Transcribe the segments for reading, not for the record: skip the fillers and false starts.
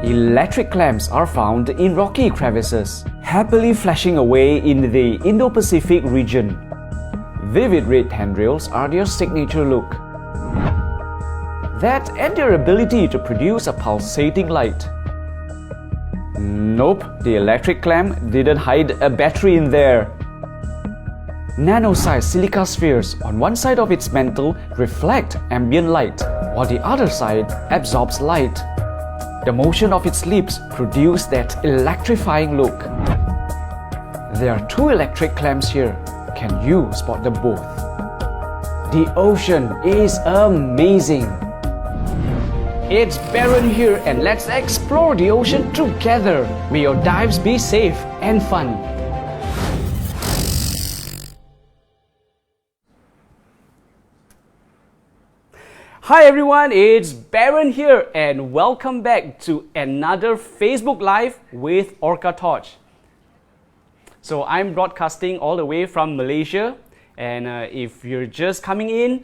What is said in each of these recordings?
Electric clamps are found in rocky crevices, happily flashing away in the Indo-Pacific region. Vivid red handrails are their signature look. That and their ability to produce a pulsating light. Nope, the electric clamp didn't hide a battery in there. Nano-sized silica spheres on one side of its mantle reflect ambient light, while the other side absorbs light. The motion of its lips produces that electrifying look. There are two electric clamps here. Can you spot them both? The ocean is amazing. It's barren here and let's explore the ocean together. May your dives be safe and fun. Hi everyone, it's Baron here and welcome back to another Facebook Live with OrcaTorch. So I'm broadcasting all the way from Malaysia, and if you're just coming in,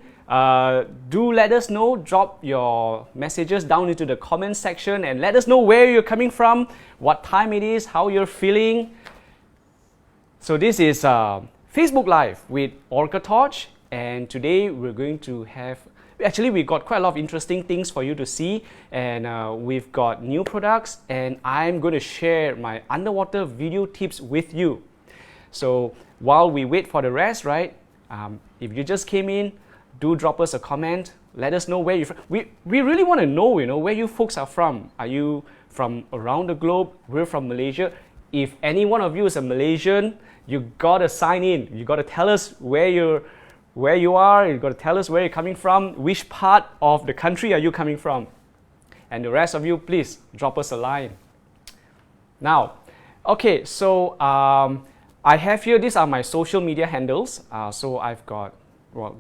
do let us know, drop your messages down into the comment section and let us know where you're coming from, what time it is, how you're feeling. So this is Facebook Live with OrcaTorch, and today we're going to have actually, we got quite a lot of interesting things for you to see, and we've got new products, and I'm going to share my underwater video tips with you. So while we wait for the rest, right, if you just came in, do drop us a comment. Let us know where you're from. We really want to know, where you folks are from. Are you from around the globe? We're from Malaysia. If any one of you is a Malaysian, you got to sign in. You got to tell us where you are, you've got to tell us where you're coming from, which part of the country are you coming from. And the rest of you, please drop us a line. Now, okay, so I have here, these are my social media handles. So I've got,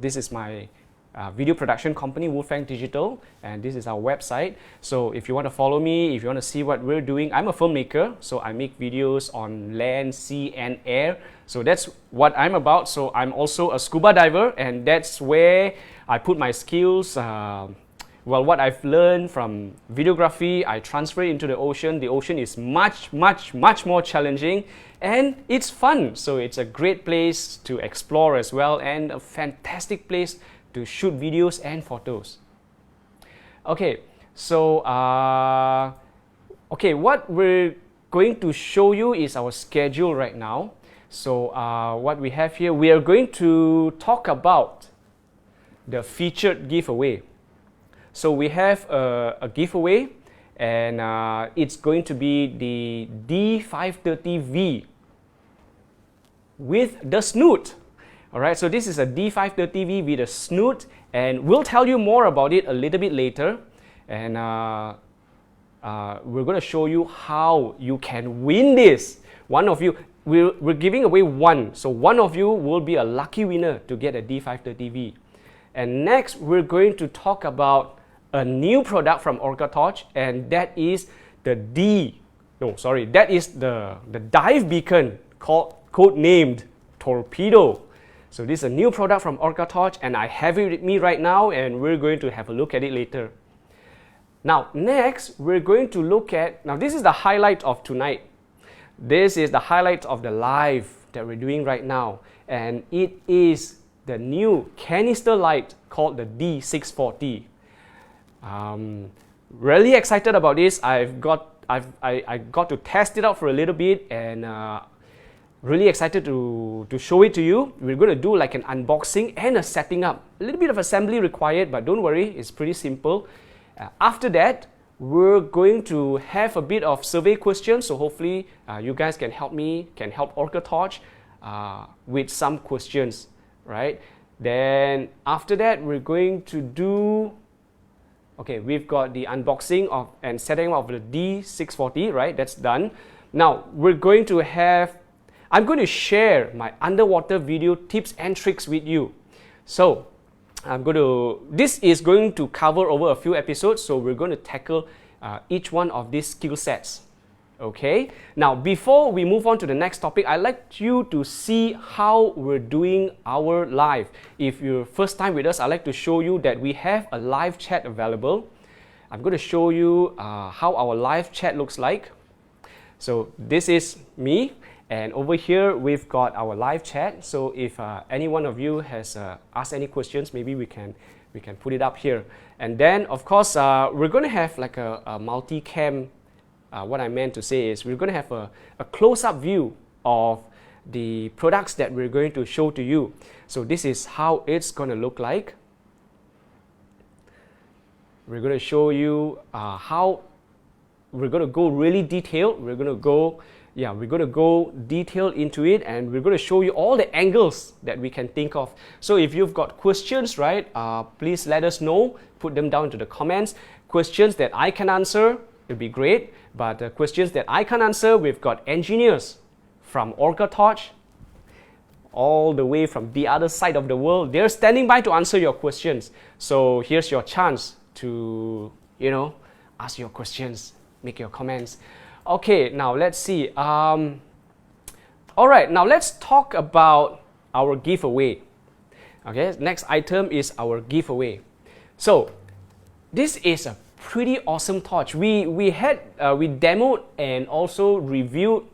this is my video production company, Wolfgang Digital, and this is our website. So if you want to follow me, if you want to see what we're doing, I'm a filmmaker, so I make videos on land, sea, and air. So that's what I'm about. So I'm also a scuba diver, and that's where I put my skills. What I've learned from videography, I transfer it into the ocean. The ocean is much more challenging, and it's fun. So it's a great place to explore as well, and a fantastic place to shoot videos and photos. Okay, so what we're going to show you is our schedule right now. So what we have here, we are going to talk about the featured giveaway. So we have a giveaway, and it's going to be the D530V with the Snoot. Alright, so this is a D530V with a Snoot, and we'll tell you more about it a little bit later. And we're going to show you how you can win this. One of you, we're giving away one. So one of you will be a lucky winner to get a D530V. And next, we're going to talk about a new product from OrcaTorch, and that is the dive beacon code-named Torpedo. So this is a new product from OrcaTorch, and I have it with me right now, and we're going to have a look at it later. Now, next, we're going to look at, this is the highlight of tonight. This is the highlight of the live that we're doing right now, and it is the new canister light called the D640. Really excited about this. I got to test it out for a little bit, and really excited to show it to you. We're going to do like an unboxing and a setting up. A little bit of assembly required, but don't worry, it's pretty simple. After that, we're going to have a bit of survey questions, so hopefully you guys can help OrcaTorch with some questions, right? Then after that, we're going to do, we've got the unboxing of and setting up of the D640, right? That's done. Now, we're going to have, I'm going to share my underwater video tips and tricks with you. So this is going to cover over a few episodes, so we're going to tackle each one of these skill sets. Okay, now before we move on to the next topic, I'd like you to see how we're doing our live. If you're first time with us, I'd like to show you that we have a live chat available. I'm going to show you how our live chat looks like. So this is me, and over here we've got our live chat. So if any one of you has asked any questions, maybe we can put it up here. And then of course we're going to have like a multi-cam. What I meant to say is we're going to have a close-up view of the products that we're going to show to you. So this is how it's going to look like. We're going to show you how we're going to go really detailed. We're going to go detailed into it, and we're going to show you all the angles that we can think of. So if you've got questions, right, please let us know. Put them down into the comments. Questions that I can answer, it'll be great. But questions that I can answer, we've got engineers from OrcaTorch, all the way from the other side of the world. They're standing by to answer your questions. So here's your chance to, ask your questions, make your comments. Okay, now let's see. All right, now let's talk about our giveaway. Okay, next item is our giveaway. So this is a pretty awesome torch. We demoed and also previewed,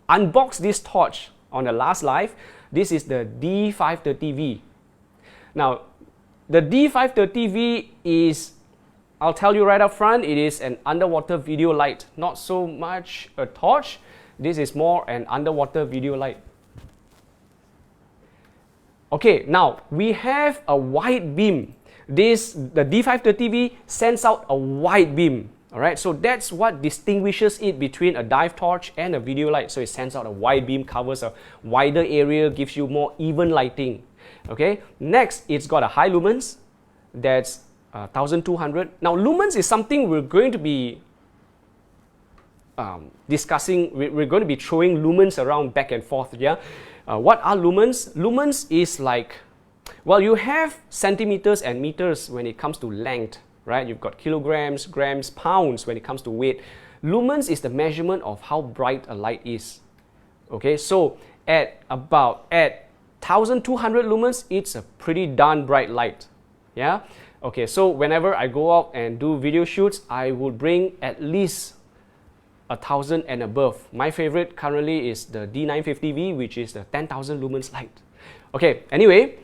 unboxed this torch on the last live. This is the D530V. Now, the D530V is, I'll tell you right up front, it is an underwater video light. Not so much a torch. This is more an underwater video light. Okay, now we have a wide beam. The D530V sends out a wide beam. Alright, so that's what distinguishes it between a dive torch and a video light. So it sends out a wide beam, covers a wider area, gives you more even lighting. Okay, next it's got a high lumens, that's 1200. Now lumens is something we're going to be discussing. We're going to be throwing lumens around back and forth. Yeah, what are lumens? Lumens is like, well, you have centimeters and meters when it comes to length, right? You've got kilograms, grams, pounds when it comes to weight. Lumens is the measurement of how bright a light is. Okay, so at 1200 lumens, it's a pretty darn bright light. Yeah. Okay, so whenever I go out and do video shoots, I would bring at least 1000 and above. My favorite currently is the D950V, which is the 10,000 lumens light. Okay, anyway,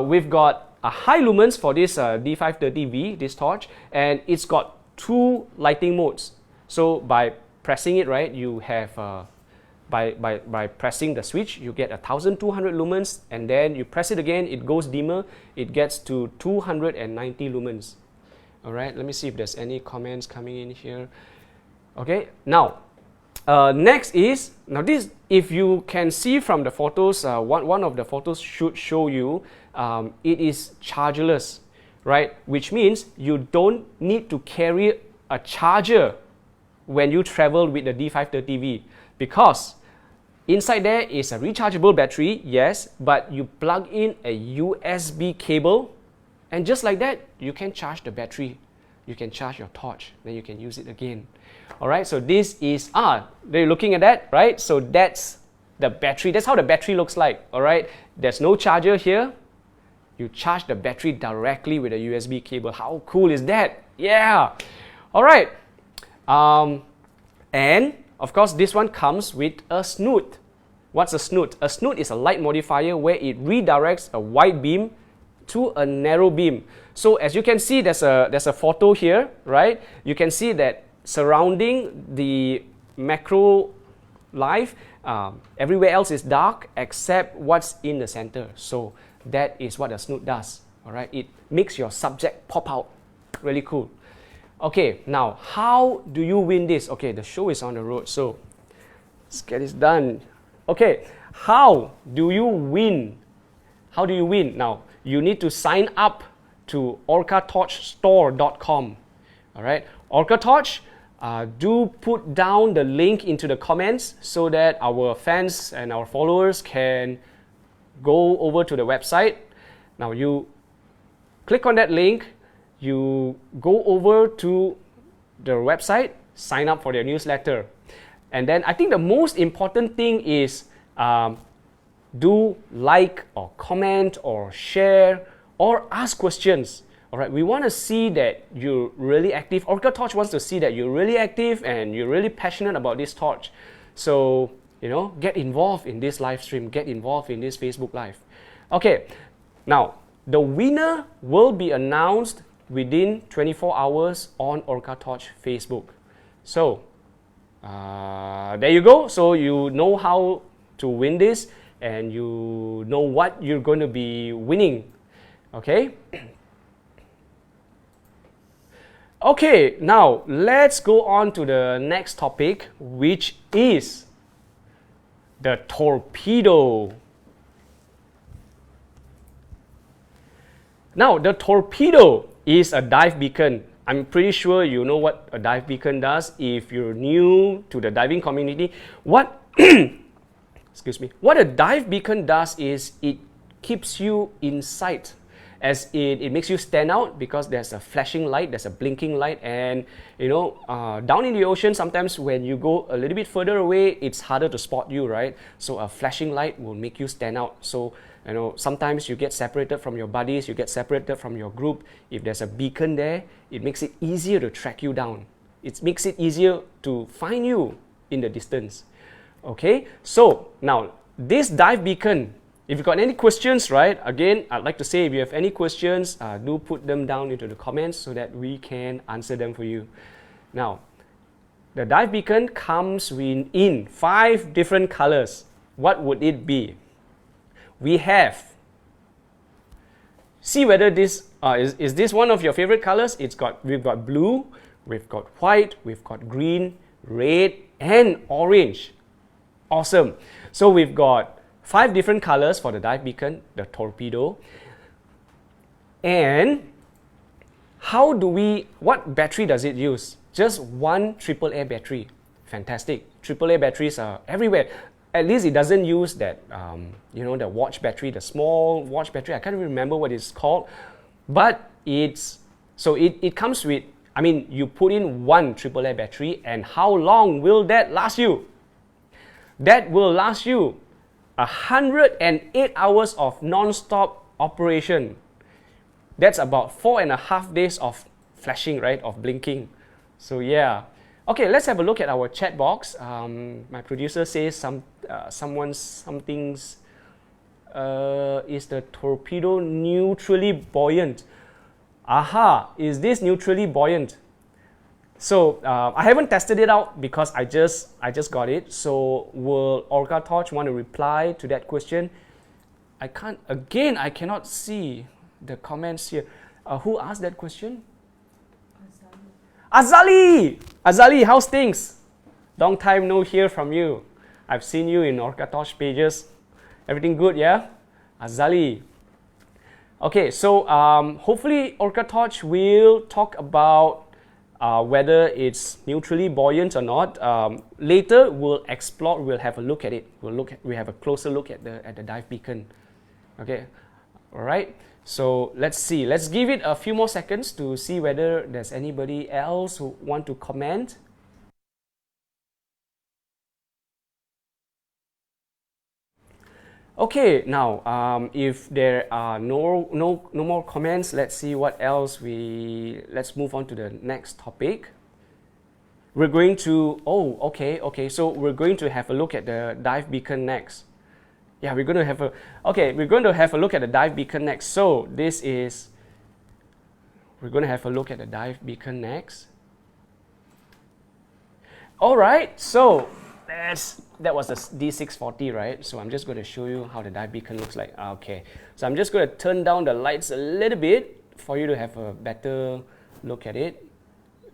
we've got a high lumens for this D530V, this torch, and it's got two lighting modes. So by pressing it, right, you have by pressing the switch, you get 1200 lumens, and then you press it again, it goes dimmer, it gets to 290 lumens. All right, let me see if there's any comments coming in here. Okay, now next is, now this, if you can see from the photos, one of the photos should show you it is chargerless, right? Which means you don't need to carry a charger when you travel with the D530V, because inside there is a rechargeable battery, yes, but you plug in a USB cable, and just like that, you can charge the battery. You can charge your torch, then you can use it again. All right, so this is, they're looking at that, right? So that's the battery. That's how the battery looks like, all right? There's no charger here. You charge the battery directly with a USB cable. How cool is that? Yeah. All right. And of course, this one comes with a snoot. What's a snoot? A snoot is a light modifier where it redirects a wide beam to a narrow beam. So as you can see, there's a photo here, right? You can see that surrounding the macro life, everywhere else is dark except what's in the center. So that is what a snoot does. All right, it makes your subject pop out. Really cool. Okay, now how do you win this? Okay, the show is on the road, so let's get this done. Okay, how do you win? How do you win? Now, you need to sign up to OrcaTorchStore.com. All right, OrcaTorch, do put down the link into the comments so that our fans and our followers can go over to the website. Now, you click on that link, you go over to the website, sign up for their newsletter. And then I think the most important thing is do like or comment or share or ask questions. All right, we want to see that you're really active. OrcaTorch wants to see that you're really active and you're really passionate about this torch. So, you know, get involved in this live stream, get involved in this Facebook Live. Okay, now the winner will be announced within 24 hours on OrcaTorch Facebook. So, there you go. So you know how to win this and you know what you're going to be winning. Okay? Okay, now let's go on to the next topic, which is the torpedo. Now, the torpedo is a dive beacon. I'm pretty sure you know what a dive beacon does. If you're new to the diving community, what excuse me, what a dive beacon does is it keeps you in sight, as it makes you stand out because there's a flashing light, there's a blinking light, and you know, down in the ocean, sometimes when you go a little bit further away, it's harder to spot you, right? So a flashing light will make you stand out. So you know, sometimes you get separated from your buddies, you get separated from your group. If there's a beacon there, it makes it easier to track you down. It makes it easier to find you in the distance. Okay, so now this dive beacon, if you've got any questions, right, again, I'd like to say if you have any questions, do put them down into the comments so that we can answer them for you. Now, the dive beacon comes in 5 different colors. What would it be? We have, see whether this, is this one of your favorite colors? We've got blue, we've got white, we've got green, red, and orange. Awesome. So we've got 5 different colors for the dive beacon, the torpedo. And what battery does it use? Just one AAA battery. Fantastic. AAA batteries are everywhere. At least it doesn't use that, you know, the watch battery, the small watch battery. I can't remember what it's called. But it comes with, I mean, you put in one AAA battery, and how long will that last you? That will last you 108 hours of non-stop operation. That's about 4.5 days of flashing, right, of blinking. So yeah. Okay, let's have a look at our chat box. My producer says something's is the torpedo neutrally buoyant? Aha, is this neutrally buoyant? So I haven't tested it out because I just got it. So will OrcaTorch want to reply to that question? I cannot see the comments here. Who asked that question? Azali! Azali, how's things? Long time no hear from you. I've seen you in OrcaTorch pages. Everything good, yeah? Azali. Okay, so hopefully OrcaTorch will talk about whether it's neutrally buoyant or not. Later, we'll explore. We'll have a look at it. We have a closer look at the dive beacon. Okay, all right. So let's see. Let's give it a few more seconds to see whether there's anybody else who want to comment. Okay, now if there are no more comments, let's see what else let's move on to the next topic. We're going to, so we're going to have a look at the dive beacon next. Yeah, we're going to have a look at the dive beacon next. So we're going to have a look at the dive beacon next. All right, so that was a D640, right? So I'm just going to show you how the dive beacon looks like. Okay, so I'm just going to turn down the lights a little bit for you to have a better look at it.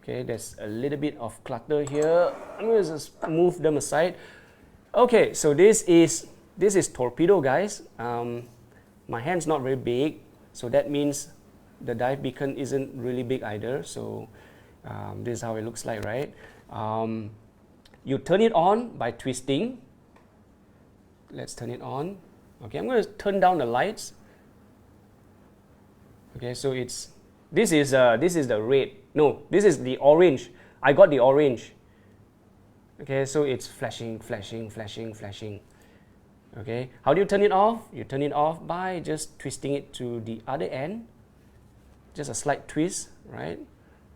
Okay, there's a little bit of clutter here. I'm going to just move them aside. Okay, so this is Torpedo, guys. My hand's not very big, so that means the dive beacon isn't really big either. So this is how it looks like, right? You turn it on by twisting. Let's turn it on. Okay, I'm going to turn down the lights. Okay, so this is the red. No, this is the orange. I got the orange. Okay, so it's flashing, flashing, flashing, flashing. Okay, how do you turn it off? You turn it off by just twisting it to the other end. just a slight twist, right?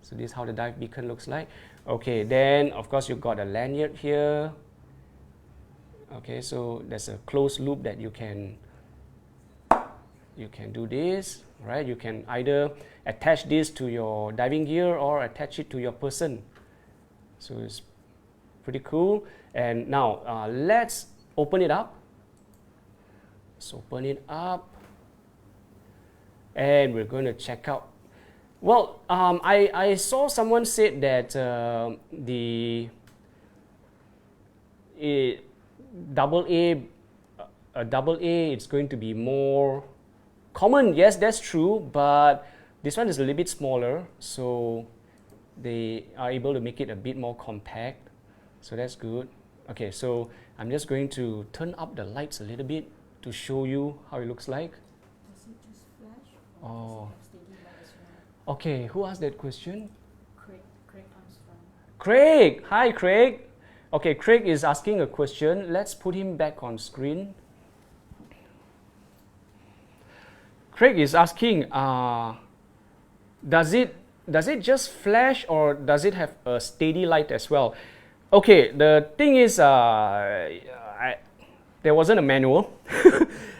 So this is how the dive beacon looks like. Okay, then of course you've got a lanyard here. Okay, so there's a closed loop that you can do this, right? You can either attach this to your diving gear or attach it to your person. So it's pretty cool. And now let's open it up. Let's open it up. And we're going to check out. Well, I saw someone said that double A it's going to be more common. Yes, that's true, but this one is a little bit smaller, so they are able to make it a bit more compact. So that's good. Okay, so I'm just going to turn up the lights a little bit to show you how it looks like. Does it just flash? Oh. Does it have steady light as well? Okay, who asked that question? Craig Armstrong. Craig! Hi, Craig! Okay, Craig is asking a question. Let's put him back on screen. Craig is asking, does it just flash or does it have a steady light as well? Okay, the thing is, there wasn't a manual,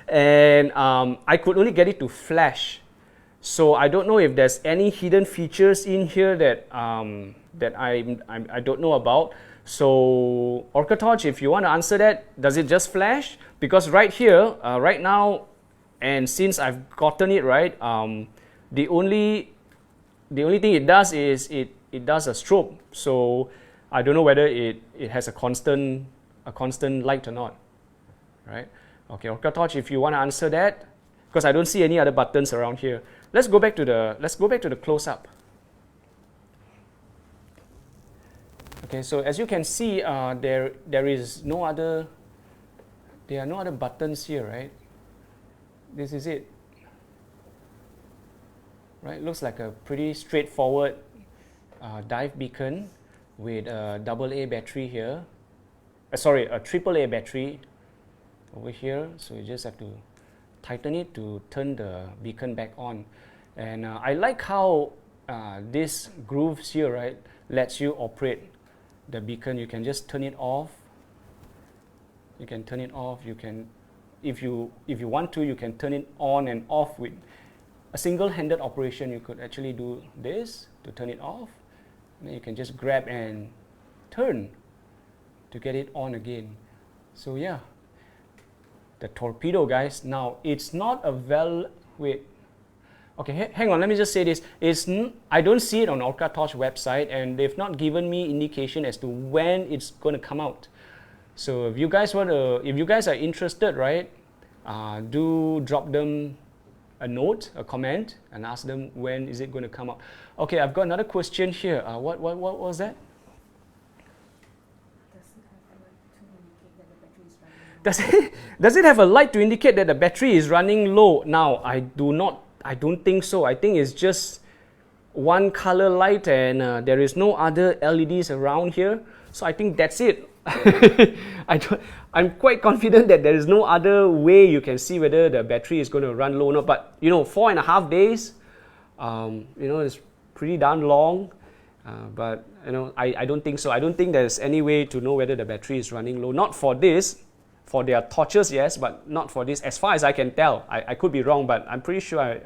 and I could only get it to flash. So I don't know if there's any hidden features in here that that I don't know about. So OrcaTorch, if you want to answer that, does it just flash? Because right here, right now, and since I've gotten it right, the only thing it does is it does a strobe. So I don't know whether it has a constant light or not, right? Okay, OrcaTorch, if you want to answer that, because I don't see any other buttons around here. Let's go back to the close-up. Okay, so as you can see, there are no other buttons here, right? This is it, right? Looks like a pretty straightforward dive beacon with a AA battery here. Sorry, a AAA battery over here. So you just have to tighten it to turn the beacon back on. And I like how this grooves here, right, lets you operate the beacon. You can just turn it off. You can turn it off. You can, if you want to, you can turn it on and off with a single-handed operation. You could actually do this to turn it off. And then you can just grab and turn to get it on again. So yeah, the Torpedo, guys. Now it's not a wait. Okay, hang on. Let me just say this: I don't see it on OrcaTorch website, and they've not given me indication as to when it's going to come out. So if you guys are interested, right, do drop them a note, a comment, and ask them when is it going to come out. Okay, I've got another question here. What was that? Does it have a light to indicate that the battery is running low? Now, I don't think so. I think it's just one color light, and there is no other LEDs around here. So I think that's it. I'm quite confident that there is no other way you can see whether the battery is going to run low or not. But 4.5 days, it's pretty darn long. But I don't think so. I don't think there's any way to know whether the battery is running low. Not for this. For their torches, yes, but not for this. As far as I can tell, I could be wrong, but I'm pretty sure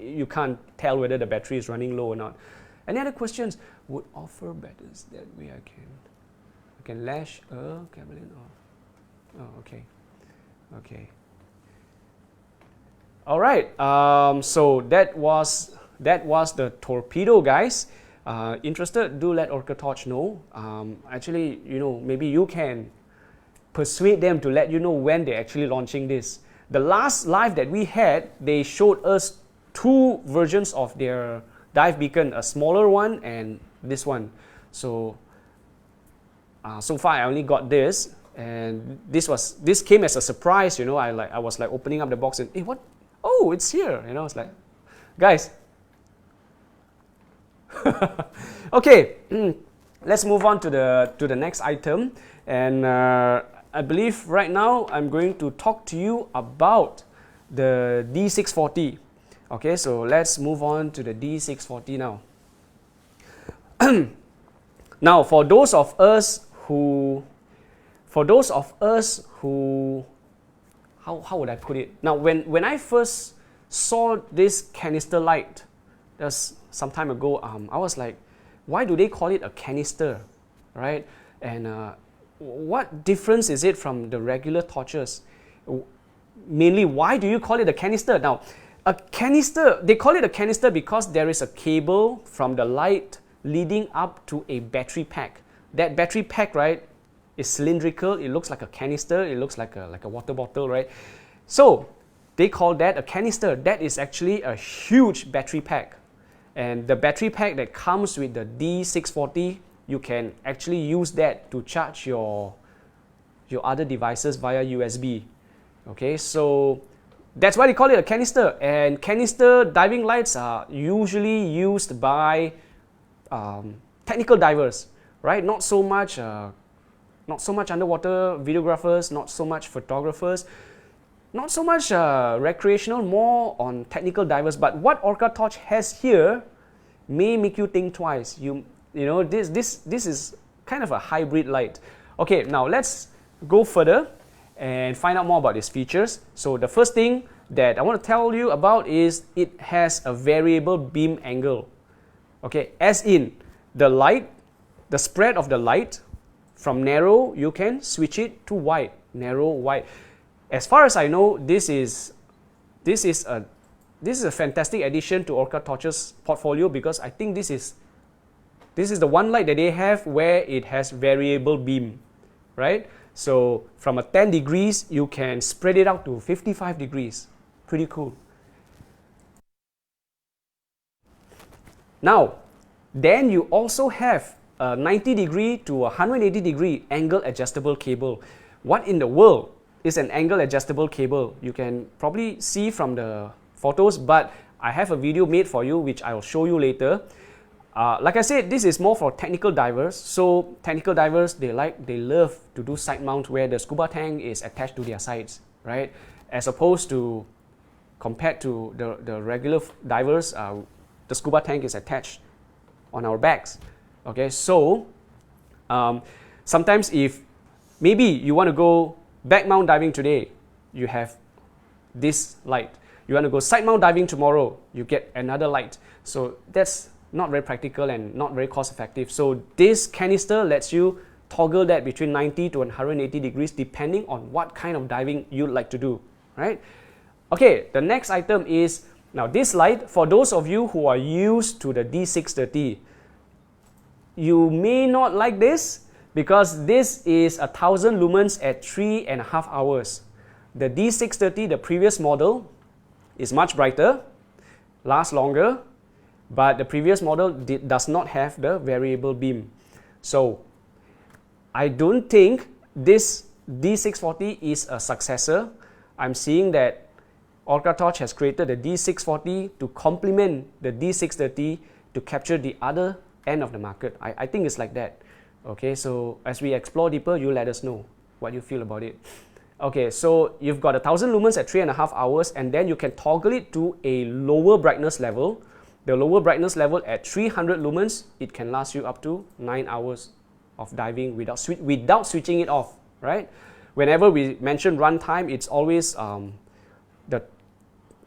you can't tell whether the battery is running low or not. Any other questions? Would offer batteries that way I can lash a cable in or okay. All right. So that was the Torpedo, guys. Interested? Do let OrcaTorch know. Actually, maybe you can persuade them to let you know when they're actually launching this. The last live that we had, they showed us two versions of their dive beacon, a smaller one and this one. So so far I only got this, and this came as a surprise. I was like opening up the box and, hey, what? Oh, it's here. It's like, guys. Okay, let's move on to the next item, and I believe right now I'm going to talk to you about the D640. Okay, so let's move on to the D640 now. Now, for those of us who, how would I put it? Now, when I first saw this canister light, that's some time ago, I was like, why do they call it a canister, right? And what difference is it from the regular torches? Mainly, why do you call it a canister? Now, a canister, they call it a canister because there is a cable from the light leading up to a battery pack. That battery pack, right, is cylindrical. It looks like a canister. It looks like a water bottle, right? So they call that a canister. That is actually a huge battery pack. And the battery pack that comes with the D640, you can actually use that to charge your other devices via USB. Okay, so that's why they call it a canister. And canister diving lights are usually used by technical divers, right? Not so much underwater videographers, not so much photographers, not so much recreational, more on technical divers. But what OrcaTorch has here may make you think twice. You know, this is kind of a hybrid light. Okay, now let's go further and find out more about its features. So the first thing that I want to tell you about is it has a variable beam angle. Okay, as in the light, the spread of the light from narrow, you can switch it to wide, narrow, wide. As far as I know, this is a fantastic addition to OrcaTorch's portfolio, because I think this is the one light that they have where it has variable beam, right? So from a 10 degrees, you can spread it out to 55 degrees. Pretty cool. Now, then you also have a 90 degree to 180 degree angle adjustable cable. What in the world is an angle adjustable cable? You can probably see from the photos, but I have a video made for you which I will show you later. Like I said, this is more for technical divers. So technical divers, they love to do side mount where the scuba tank is attached to their sides, right? As opposed to, compared to the regular divers, the scuba tank is attached on our backs. Okay, so sometimes if maybe you want to go back mount diving today, you have this light. You want to go side mount diving tomorrow, you get another light. So that's not very practical and not very cost effective. So this canister lets you toggle that between 90 to 180 degrees depending on what kind of diving you'd like to do, right? Okay, the next item is, now this light, for those of you who are used to the D630, you may not like this because this is 1000 lumens at 3.5 hours. The D630, the previous model, is much brighter, lasts longer, but the previous model does not have the variable beam. So I don't think this D640 is a successor. I'm seeing that OrcaTorch has created the D640 to complement the D630 to capture the other end of the market. I think it's like that. Okay, so as we explore deeper, you let us know what you feel about it. Okay, so you've got 1000 lumens at 3.5 hours, and then you can toggle it to a lower brightness level. The lower brightness level at 300 lumens, it can last you up to 9 hours of diving without switching it off, right? Whenever we mention runtime, it's always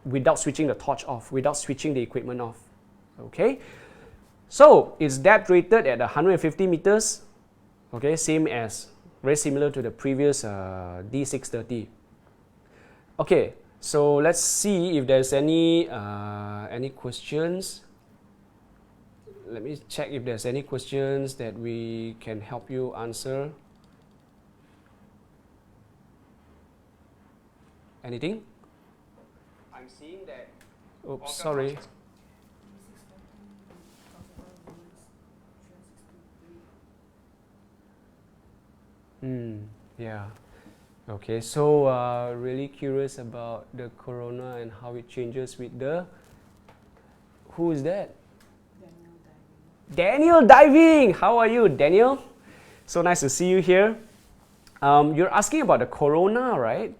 without switching the torch off, without switching the equipment off. Okay, so it's depth rated at 150 meters. Okay, very similar to the previous D630. Okay, so let's see if there's any questions. Let me check if there's any questions that we can help you answer. Anything? I'm seeing that. Oops, sorry. Yeah. Okay, so really curious about the corona and how it changes with the. Who is that? Daniel Diving. How are you, Daniel? So nice to see you here. You're asking about the corona, right?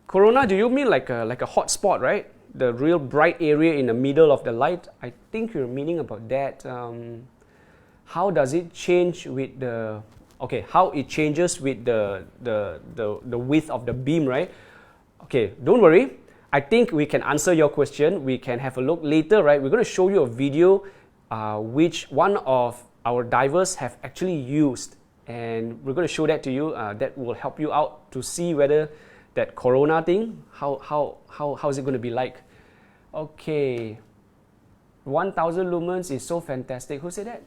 Corona, do you mean like a hot spot, right? the real bright area in the middle of the light. I think you're meaning about that. How does it change with the, okay, how it changes with the width of the beam, right? Okay, don't worry. I think we can answer your question. We can have a look later, right? We're going to show you a video which one of our divers have actually used, and we're going to show that to you. That will help you out to see whether that corona thing, how is it going to be like. Okay, 1000 lumens is so fantastic. Who said that?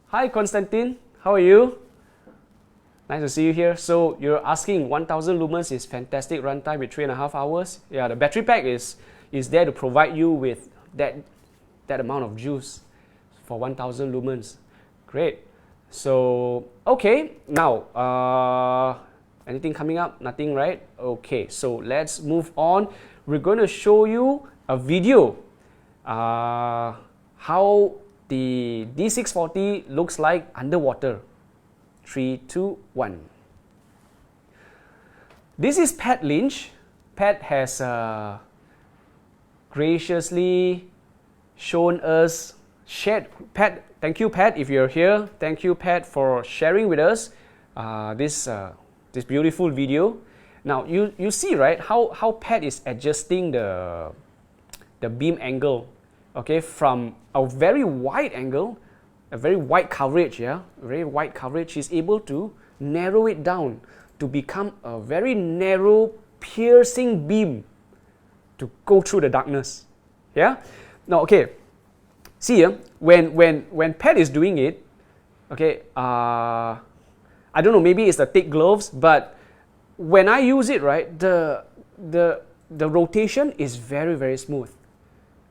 Hi Konstantin, how are you? Nice to see you here. So you're asking 1000 lumens is fantastic runtime with 3.5 hours. Yeah, the battery pack is there to provide you with that amount of juice for 1000 lumens. Great. So okay, now anything coming up? Nothing, right? Okay, so let's move on. We're going to show you a video how the D640 looks like underwater. 3, 2, 1. This is Pat Lynch. Pat has graciously shown us, Pat, thank you Pat if you're here. Thank you Pat for sharing with us this beautiful video. Now you see, right, how Pat is adjusting the beam angle, okay, from a very wide angle, a very wide coverage, yeah, very wide coverage. He's able to narrow it down to become a very narrow, piercing beam to go through the darkness. Yeah. Now, okay. See here, when Pat is doing it, okay, I don't know, maybe it's the thick gloves, but when I use it, right, the rotation is very, very smooth.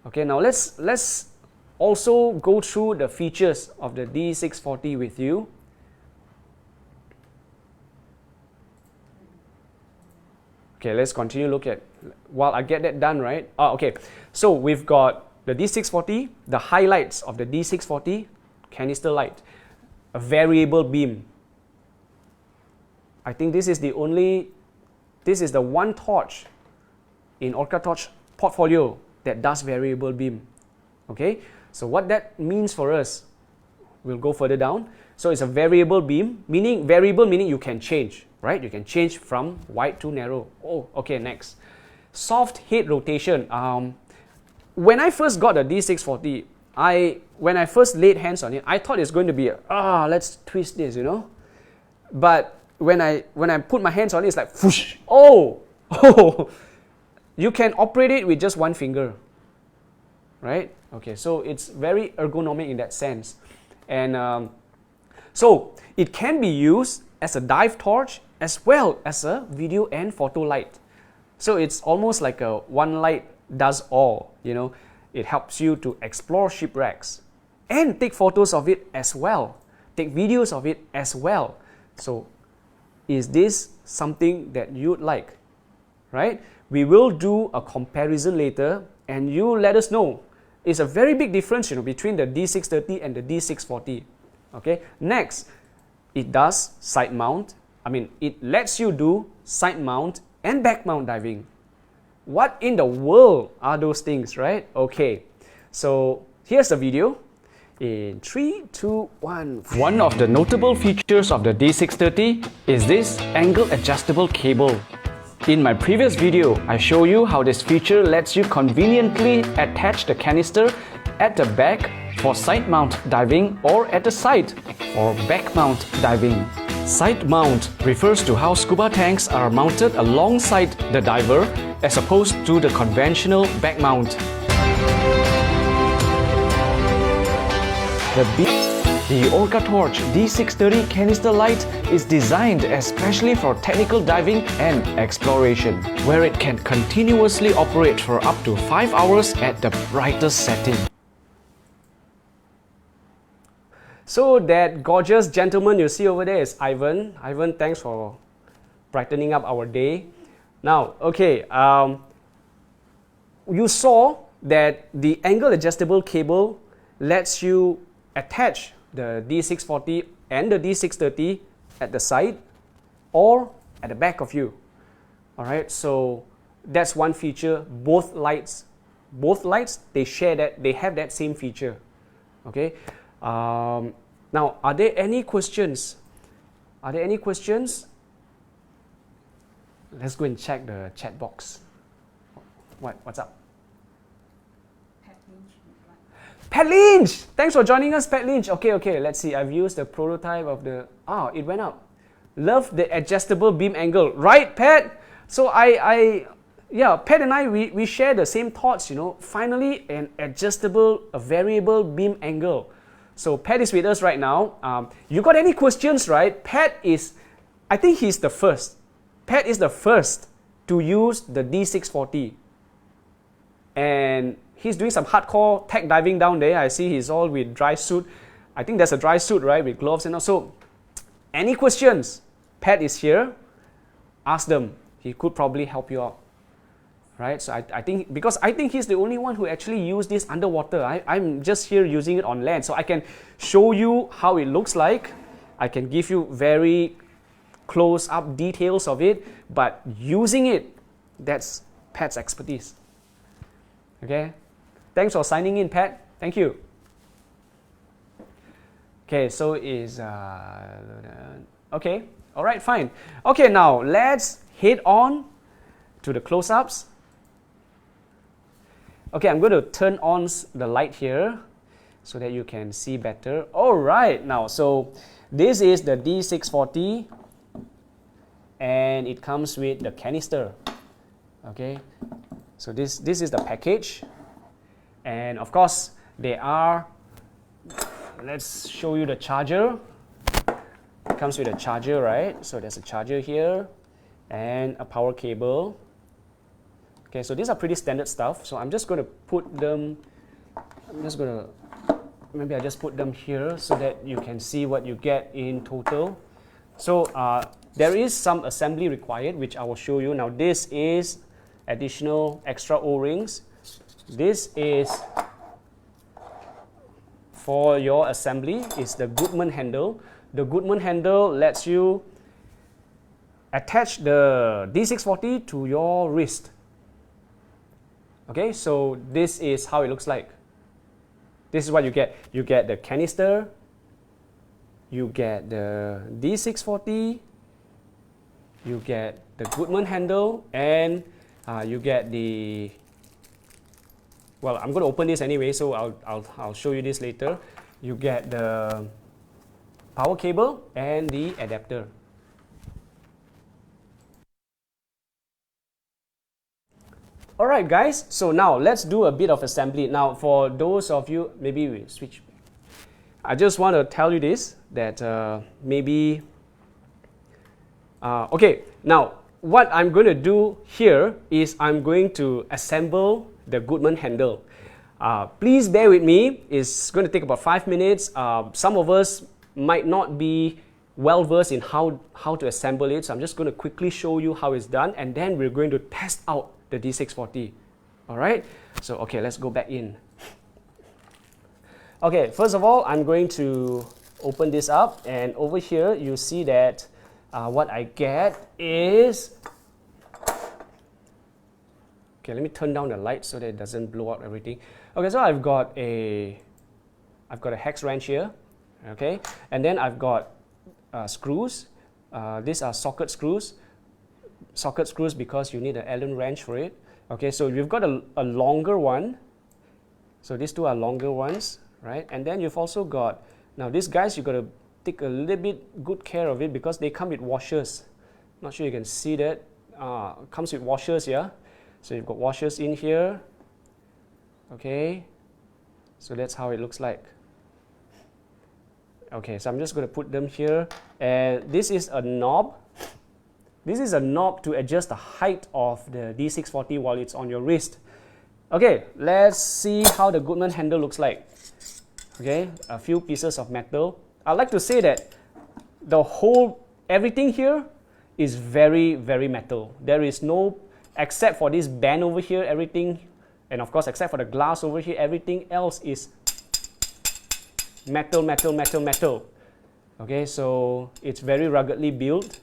Okay, now let's also go through the features of the D640 with you. Okay, let's continue look at, while I get that done, right? Okay, so we've got the D640, the highlights of the D640, canister light, a variable beam. I think this is the one torch in OrcaTorch portfolio that does variable beam. Okay, so what that means for us, we'll go further down. So it's a variable beam, meaning you can change, right? You can change from wide to narrow. Oh, okay, next. Soft head rotation. When I first got the D640, when I first laid hands on it, I thought it's going to be let's twist this, you know. But when I put my hands on it, it's like whoosh. Oh, you can operate it with just one finger, right? Okay, so it's very ergonomic in that sense, and so it can be used as a dive torch as well as a video and photo light. So it's almost like a one light does all, you know. It helps you to explore shipwrecks and take photos of it as well, take videos of it as well. So is this something that you'd like, right? We will do a comparison later and you let us know. It's a very big difference, you know, between the D630 and the D640. Okay, next, it does side mount. It lets you do side mount and back mount diving. What in the world are those things, right? Okay, so here's the video. In 3, 2, 1. One of the notable features of the D630 is this angle adjustable cable. In my previous video, I show you how this feature lets you conveniently attach the canister at the back for side mount diving or at the side for back mount diving. Side mount refers to how scuba tanks are mounted alongside the diver as opposed to the conventional back mount. The OrcaTorch D630 canister light is designed especially for technical diving and exploration, where it can continuously operate for up to 5 hours at the brightest setting. So that gorgeous gentleman you see over there is Ivan. Ivan, thanks for brightening up our day. Now, okay, you saw that the angle adjustable cable lets you attach the D640 and the D630 at the side or at the back of you. Alright, so That's one feature. Both lights, they share that, they have that same feature. Okay. Now, are there any questions? Are there any questions? Let's go and check the chat box. What's up? Pet Lynch replied. Pat Lynch! Thanks for joining us, Pat Lynch. Okay, let's see. I've used the prototype of the... it went up. Love the adjustable beam angle. Right, Pat? So Pat and I, we share the same thoughts, Finally, an adjustable, a variable beam angle. So Pat is with us right now. You got any questions, right? I think he's the first. Pat is the first to use the D640. And he's doing some hardcore tech diving down there. I see he's all with dry suit. I think there's a dry suit, right, with gloves and all. So, any questions? Pat is here. Ask them. He could probably help you out. Right? So I think, because I think he's the only one who actually used this underwater. I'm just here using it on land. So I can show you how it looks like. I can give you very close-up details of it. But using it, that's Pat's expertise. Okay? Thanks for signing in, Pat. Thank you. Okay, so okay. All right, fine. Okay, now let's head on to the close-ups. Okay, I'm going to turn on the light here so that you can see better. All right, now, so this is the D640 and it comes with the canister. Okay, so this is the package. And of course, let's show you the charger. It comes with a charger, right? So there's a charger here and a power cable. Okay, so these are pretty standard stuff. So I'm just going to put them, maybe I just put them here so that you can see what you get in total. So there is some assembly required, which I will show you. Now this is additional extra O-rings. This is for your assembly, is the Goodman handle. The Goodman handle lets you attach the D640 to your wrist. Okay, so this is how it looks like. This is what you get. You get the canister, you get the D640, you get the Goodman handle, and you get the... Well, I'm going to open this anyway, so I'll show you this later. You get the power cable and the adapter. Alright guys, so now let's do a bit of assembly. Now for those of you, maybe we switch. I just want to tell you this, that okay, now what I'm going to do here is I'm going to assemble the Goodman handle. Please bear with me, it's going to take about 5 minutes. Some of us might not be well versed in how to assemble it, so I'm just going to quickly show you how it's done, and then we're going to test out the D640. Alright, so okay, let's go back in. Okay, first of all, I'm going to open this up, and over here you see that what I get is... Okay, let me turn down the light so that it doesn't blow out everything. Okay, so I've got a hex wrench here, okay, and then I've got screws. These are socket screws. Socket screws because you need an Allen wrench for it. Okay, so you've got a longer one. So these two are longer ones, right? And then you've also got, now these guys, you've got to take a little bit good care of it because they come with washers. Not sure you can see that. Comes with washers, yeah? So you've got washers in here. Okay, so that's how it looks like. Okay, so I'm just going to put them here. And this is a knob. This is a knob to adjust the height of the D640 while it's on your wrist. Okay, let's see how the Goodman handle looks like. Okay, a few pieces of metal. I'd like to say that everything here is very, very metal. There is no, except for this band over here, everything, and of course, except for the glass over here, everything else is metal, metal, metal, metal. Okay, so it's very ruggedly built.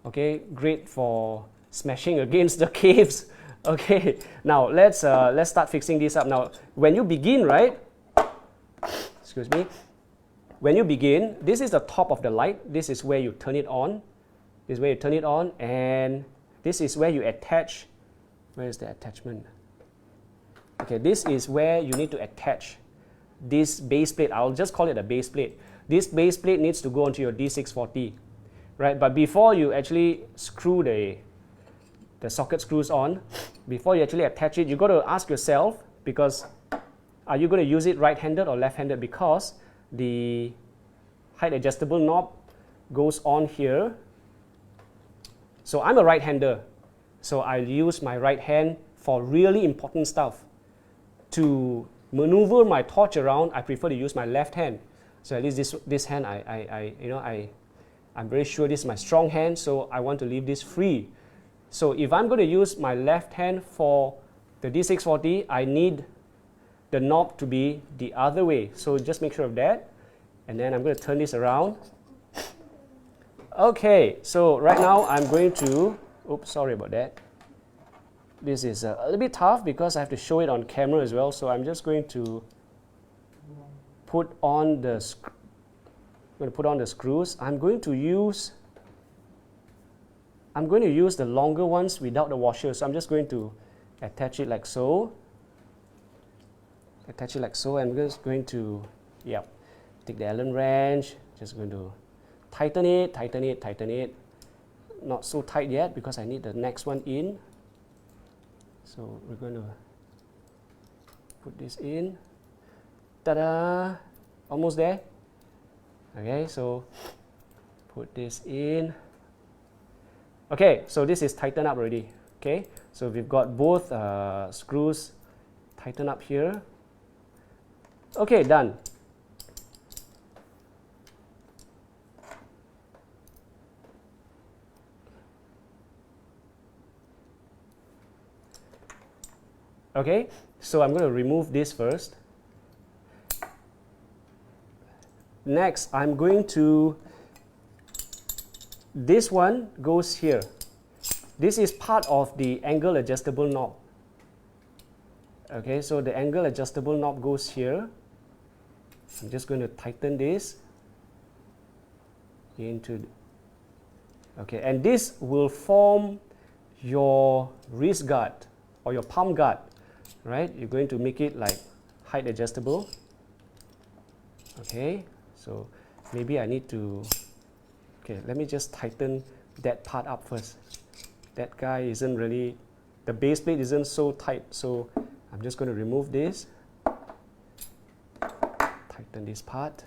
Okay, great for smashing against the caves. Okay, now let's start fixing this up. Now, when you begin, right? Excuse me. When you begin, this is the top of the light. This is where you turn it on. This is where you turn it on, and this is where you attach. Where is the attachment? Okay, this is where you need to attach this base plate. I'll just call it a base plate. This base plate needs to go onto your D640, right? But before you actually screw the socket screws on, before you actually attach it, you got to ask yourself, because are you going to use it right-handed or left-handed? Because the height adjustable knob goes on here. So I'm a right-hander, so I'll use my right hand for really important stuff. To maneuver my torch around, I prefer to use my left hand. So at least this hand, I'm very sure this is my strong hand, so I want to leave this free. So if I'm going to use my left hand for the D640, I need the knob to be the other way. So just make sure of that. And then I'm going to turn this around. Okay, so right now I'm going to, oops, sorry about that. This is a little bit tough because I have to show it on camera as well. So I'm just going to put on the screws. I'm going to use the longer ones without the washer. So I'm just going to attach it like so. Attach it like so. I'm just going to, take the Allen wrench. Just going to tighten it, tighten it, tighten it. Not so tight yet because I need the next one in. So we're going to put this in. Ta-da! Almost there. Okay, so put this in. Okay, so this is tightened up already. Okay, so we've got both screws tightened up here. Okay, done. Okay, so I'm going to remove this first. Next, I'm going to, this one goes here. This is part of the angle adjustable knob. Okay, so the angle adjustable knob goes here. I'm just going to tighten this into, okay, and this will form your wrist guard or your palm guard. Right, you're going to make it like height adjustable. Okay, so maybe I need to, okay, let me just tighten that part up first. That guy isn't really, the base plate isn't so tight, so I'm just going to remove this, tighten this part.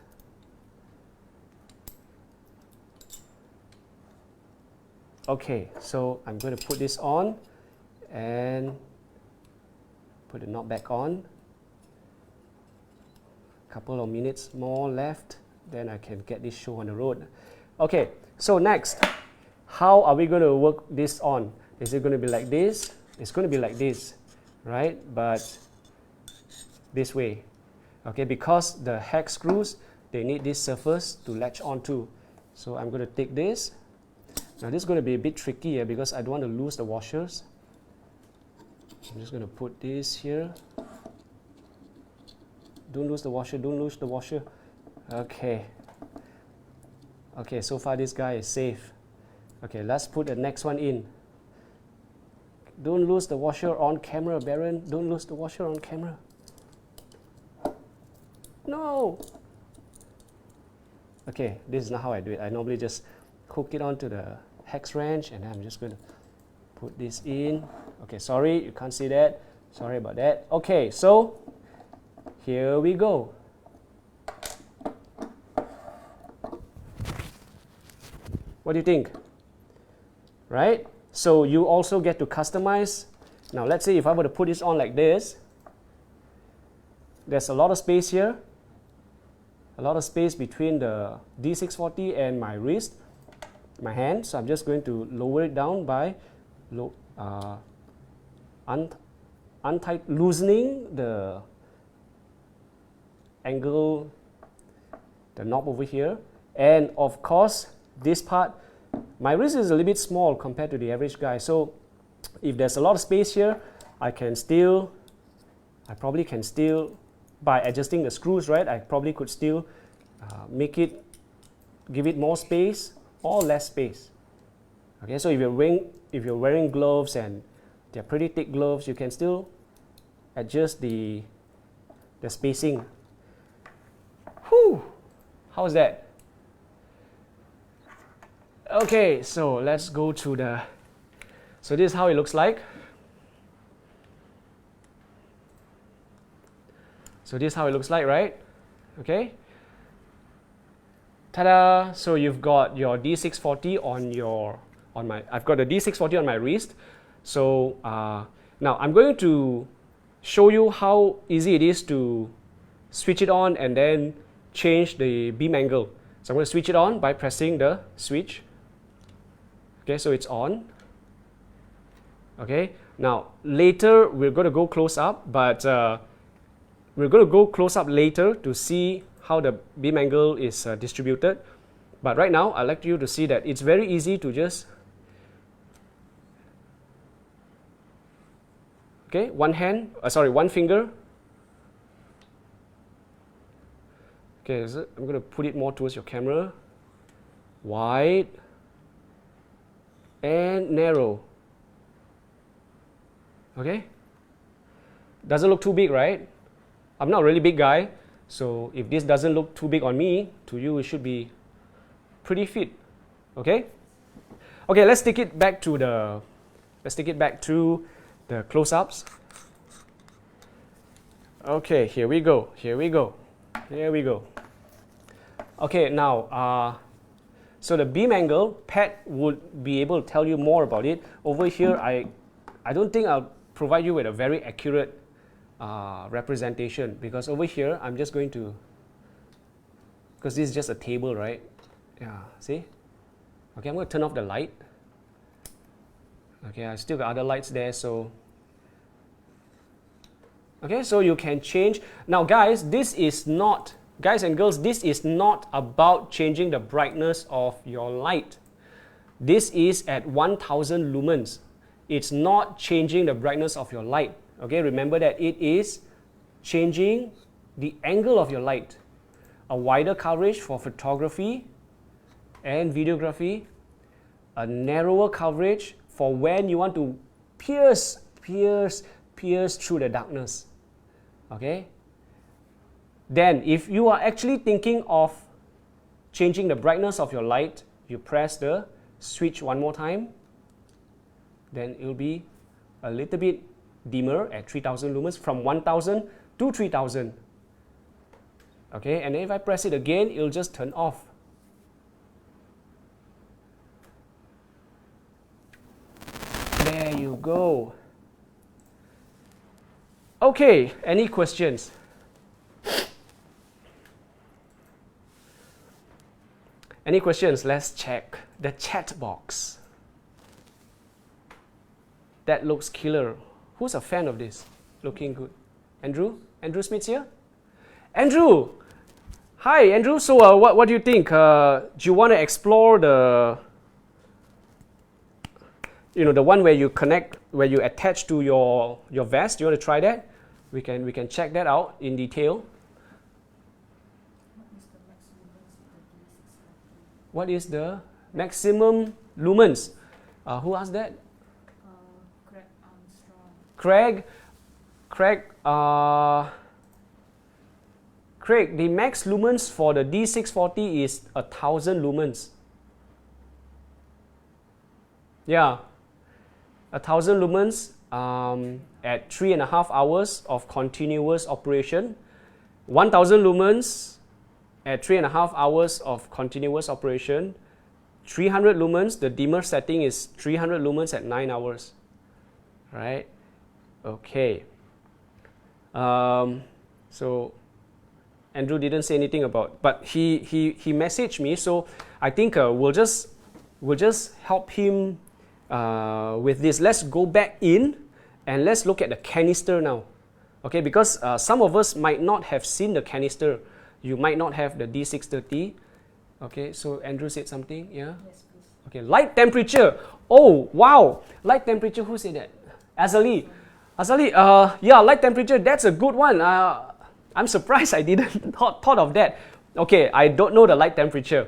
Okay, so I'm going to put this on and put the knob back on. Couple of minutes more left, then I can get this show on the road. Okay, so next, how are we going to work this on? Is it going to be like this? It's going to be like this, right? But this way, okay, because the hex screws, they need this surface to latch onto. So I'm going to take this. Now this is going to be a bit tricky here because I don't want to lose the washers. I'm just going to put this here. Don't lose the washer, don't lose the washer. Okay. Okay, so far this guy is safe. Okay, let's put the next one in. Don't lose the washer on camera, Baron. Don't lose the washer on camera. No! Okay, this is not how I do it. I normally just hook it onto the hex wrench and I'm just going to put this in. Okay, sorry, you can't see that. Sorry about that. Okay, so here we go. What do you think? Right? So you also get to customize. Now let's say if I were to put this on like this, there's a lot of space here. A lot of space between the D640 and my wrist, my hand. So I'm just going to lower it down by loosening the angle, the knob over here. And of course, this part, my wrist is a little bit small compared to the average guy. So if there's a lot of space here, I probably can still, by adjusting the screws, right, I probably could still give it more space or less space. Okay, so if you're wearing gloves and they're pretty thick gloves, you can still adjust the spacing. Whew, how's that? Okay, so let's go to so this is how it looks like. So this is how it looks like, right? Okay. Ta-da! So you've got your D640 I've got the D640 on my wrist. So now I'm going to show you how easy it is to switch it on and then change the beam angle. So I'm going to switch it on by pressing the switch. Okay, so it's on. Okay, now later we're going to go close up, but we're going to go close up later to see how the beam angle is distributed. But right now, I'd like you to see that it's very easy to just, okay, one finger. Okay, so I'm going to put it more towards your camera. Wide and narrow. Okay? Doesn't look too big, right? I'm not a really big guy, so if this doesn't look too big on me, to you it should be pretty fit. Okay? Okay, let's take it back to the close-ups. Okay, here we go. Okay, now so the beam angle, Pat would be able to tell you more about it. Over here, I don't think I'll provide you with a very accurate representation, because over here I'm just going to, because this is just a table, right? Yeah, see? Okay, I'm going to turn off the light. Okay, I still got other lights there, so okay, so you can change. Now guys and girls, this is not about changing the brightness of your light. This is at 1000 lumens. It's not changing the brightness of your light. Okay, remember that it is changing the angle of your light. A wider coverage for photography and videography. A narrower coverage for when you want to pierce through the darkness. Okay? Then, if you are actually thinking of changing the brightness of your light, you press the switch one more time. Then it will be a little bit dimmer at 3000 lumens, from 1000 to 3000. Okay, and then if I press it again, it will just turn off. There you go. Okay, any questions? Any questions? Let's check the chat box. That looks killer. Who's a fan of this? Looking good. Andrew? Andrew Smith's here? Andrew! Hi, Andrew. So what do you think? Do you want to explore the one where you connect, where you attach to your vest? Do you want to try that? We can check that out in detail. What is the maximum lumens? Who asked that? Craig, the max lumens for the D640 is 1000 lumens. Yeah, 1000 lumens at 3.5 hours of continuous operation. 1000 lumens at 3.5 hours of continuous operation. 300 lumens, the dimmer setting is 300 lumens at 9 hours. Right? Okay. So Andrew didn't say anything about, but he messaged me, so I think we'll just help him with this. Let's go back in and let's look at the canister now. Okay, because some of us might not have seen the canister. You might not have the D630. Okay, so Andrew said something, yeah? Yes, please. Okay, light temperature. Oh, wow. Light temperature, who said that? Azali. Azali, yeah, light temperature, that's a good one. I'm surprised I didn't thought of that. Okay, I don't know the light temperature.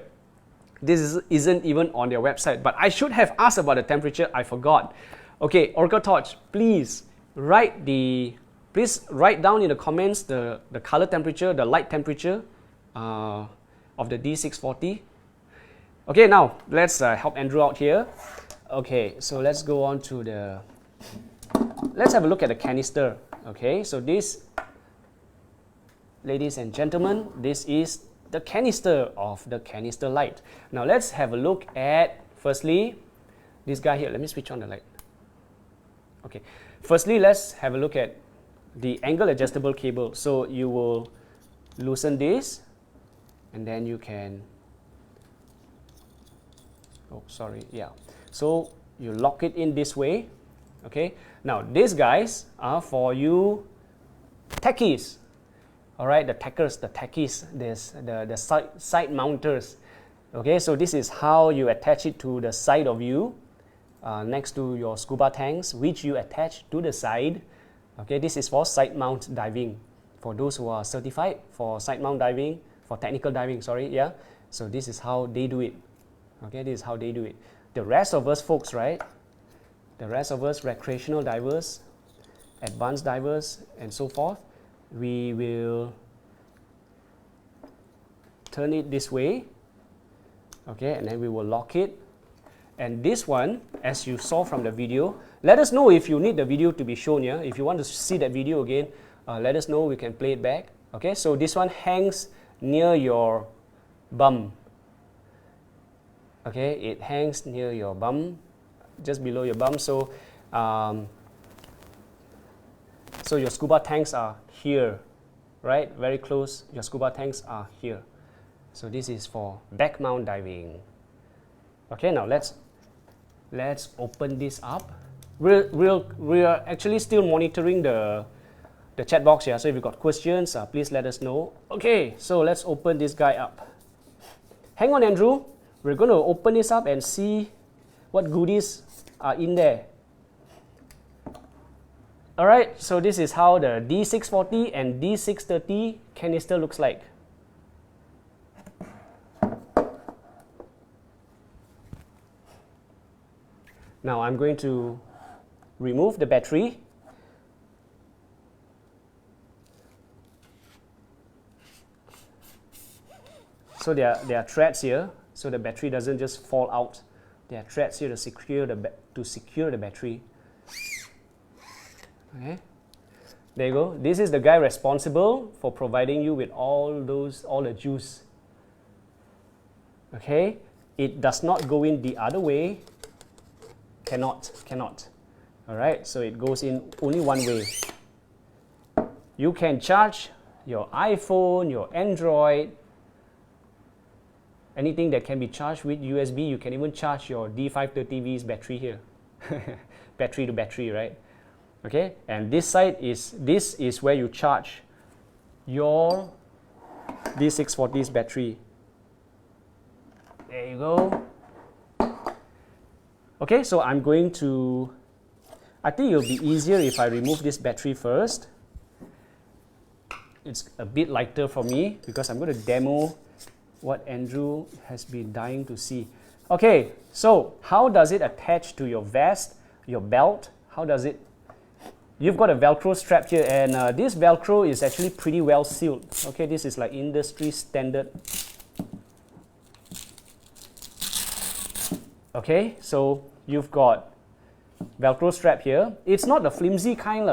This isn't even on their website, but I should have asked about the temperature. I forgot. Okay, OrcaTorch, please write down in the comments the color temperature, the light temperature of the D640. Okay, now let's help Andrew out here. Okay, so let's go on to let's have a look at the canister. Okay, so this, ladies and gentlemen, this is the canister of the canister light. Now let's have a look at, firstly, this guy here. Let me switch on the light. Okay, firstly, let's have a look at the angle adjustable cable. So you will loosen this, and then you can, oh sorry, yeah. So you lock it in this way. Okay, now these guys are for you techies. All right, the techies, there's the side mounters. Okay, so this is how you attach it to the side of you, next to your scuba tanks, which you attach to the side. Okay, this is for side mount diving, for those who are certified for side mount diving, for technical diving, sorry, yeah. So this is how they do it. Okay, this is how they do it. The rest of us folks, right? The rest of us recreational divers, advanced divers, and so forth, we will turn it this way, okay, and then we will lock it. And this one, as you saw from the video, let us know if you need the video to be shown here. If you want to see that video again, let us know, we can play it back. Okay, so this one hangs near your bum. Okay, it hangs near your bum, just below your bum. So so your scuba tanks are here, right? Very close. Your scuba tanks are here. So this is for back mount diving. Okay, now let's open this up. We are actually still monitoring the chat box here. So if you've got questions, please let us know. Okay, so let's open this guy up. Hang on, Andrew. We're going to open this up and see what goodies are in there. Alright, so this is how the D640 and D630 canister looks like. Now I'm going to remove the battery. So there are threads here, so the battery doesn't just fall out. There are threads here to secure the battery. Okay, there you go. This is the guy responsible for providing you with all the juice. Okay, it does not go in the other way. Cannot. All right, so it goes in only one way. You can charge your iPhone, your Android, anything that can be charged with USB. You can even charge your D530V's battery here. Battery to battery, right? Okay, and this is where you charge your D640's battery. There you go. Okay, so I think it'll be easier if I remove this battery first. It's a bit lighter for me because I'm going to demo what Andrew has been dying to see. Okay, so how does it attach to your vest, your belt? How does it? You've got a Velcro strap here, and this Velcro is actually pretty well sealed. Okay, this is like industry standard. Okay, so you've got Velcro strap here. It's not the flimsy kind.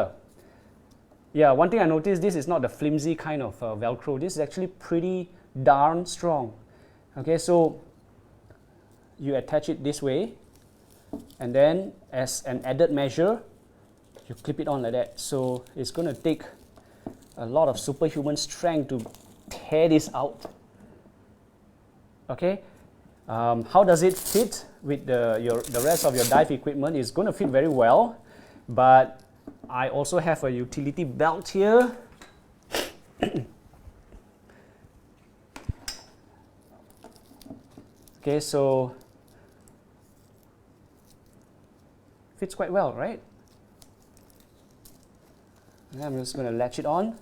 Yeah, one thing I noticed, this is not the flimsy kind of Velcro. This is actually pretty darn strong. Okay, so you attach it this way, and then as an added measure, you clip it on like that. So it's going to take a lot of superhuman strength to tear this out. Okay, how does it fit with the rest of your dive equipment? It's going to fit very well, but I also have a utility belt here. Okay, so fits quite well, right? And I'm just going to latch it on.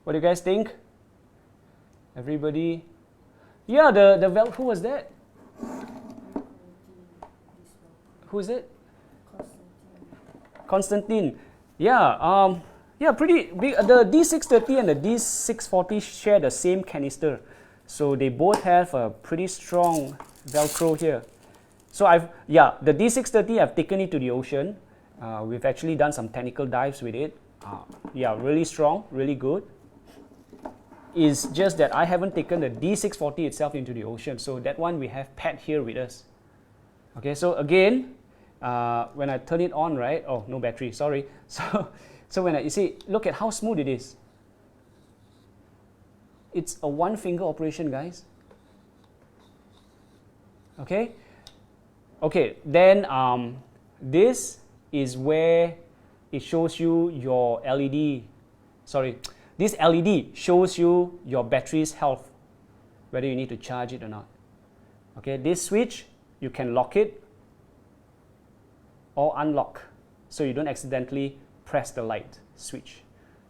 What do you guys think? Everybody? Yeah, the Velcro, who was that? Who is it? Constantine. Yeah, yeah, pretty big. The D630 and the D640 share the same canister. So they both have a pretty strong Velcro here. So the D630, I've taken it to the ocean. We've actually done some technical dives with it. Yeah, really strong, really good. It's just that I haven't taken the D640 itself into the ocean. So that one we have Pat here with us. Okay, so again, when I turn it on, right? Oh, no battery, sorry. So when you see, look at how smooth it is. It's a one finger operation, guys. Okay? Okay, then this is where it shows you your LED. Sorry, this LED shows you your battery's health, whether you need to charge it or not. Okay, this switch, you can lock it or unlock, so you don't accidentally press the light switch.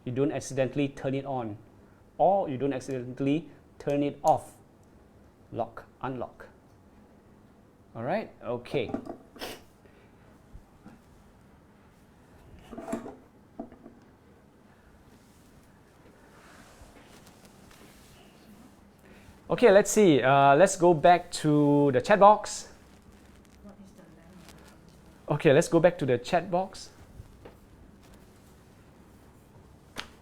You don't accidentally turn it on, or you don't accidentally turn it off. Lock, unlock. All right, okay. Okay, let's see. Let's go back to the chat box. Okay, let's go back to the chat box.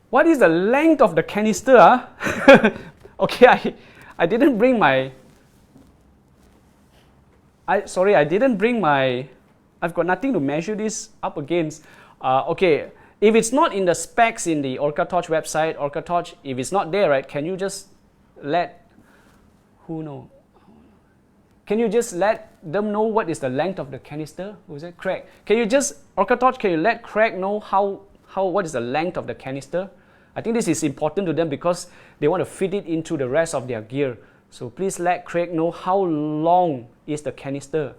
What is the length of the canister? Huh? Okay, I didn't bring my... I didn't bring my... I've got nothing to measure this up against. Okay, if it's not in the specs in the OrcaTorch website, OrcaTorch, if it's not there, right, can you just let... Who know? Can you just let them know what is the length of the canister? Who's it? Craig. Can you just, OrcaTorch, can you let Craig know what is the length of the canister? I think this is important to them because they want to fit it into the rest of their gear. So please let Craig know how long is the canister.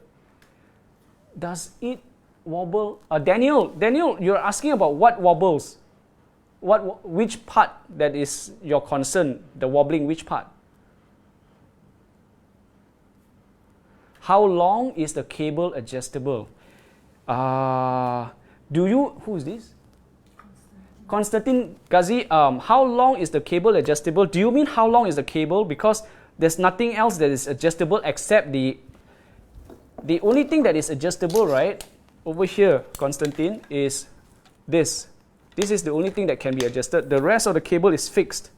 Does it wobble? Daniel, you're asking about what wobbles? Which part that is your concern? The wobbling, which part? How long is the cable adjustable? Who is this? Constantine Ghazi, how long is the cable adjustable? Do you mean how long is the cable? Because there's nothing else that is adjustable except the only thing that is adjustable, right, over here, Constantine, is this. This is the only thing that can be adjusted. The rest of the cable is fixed.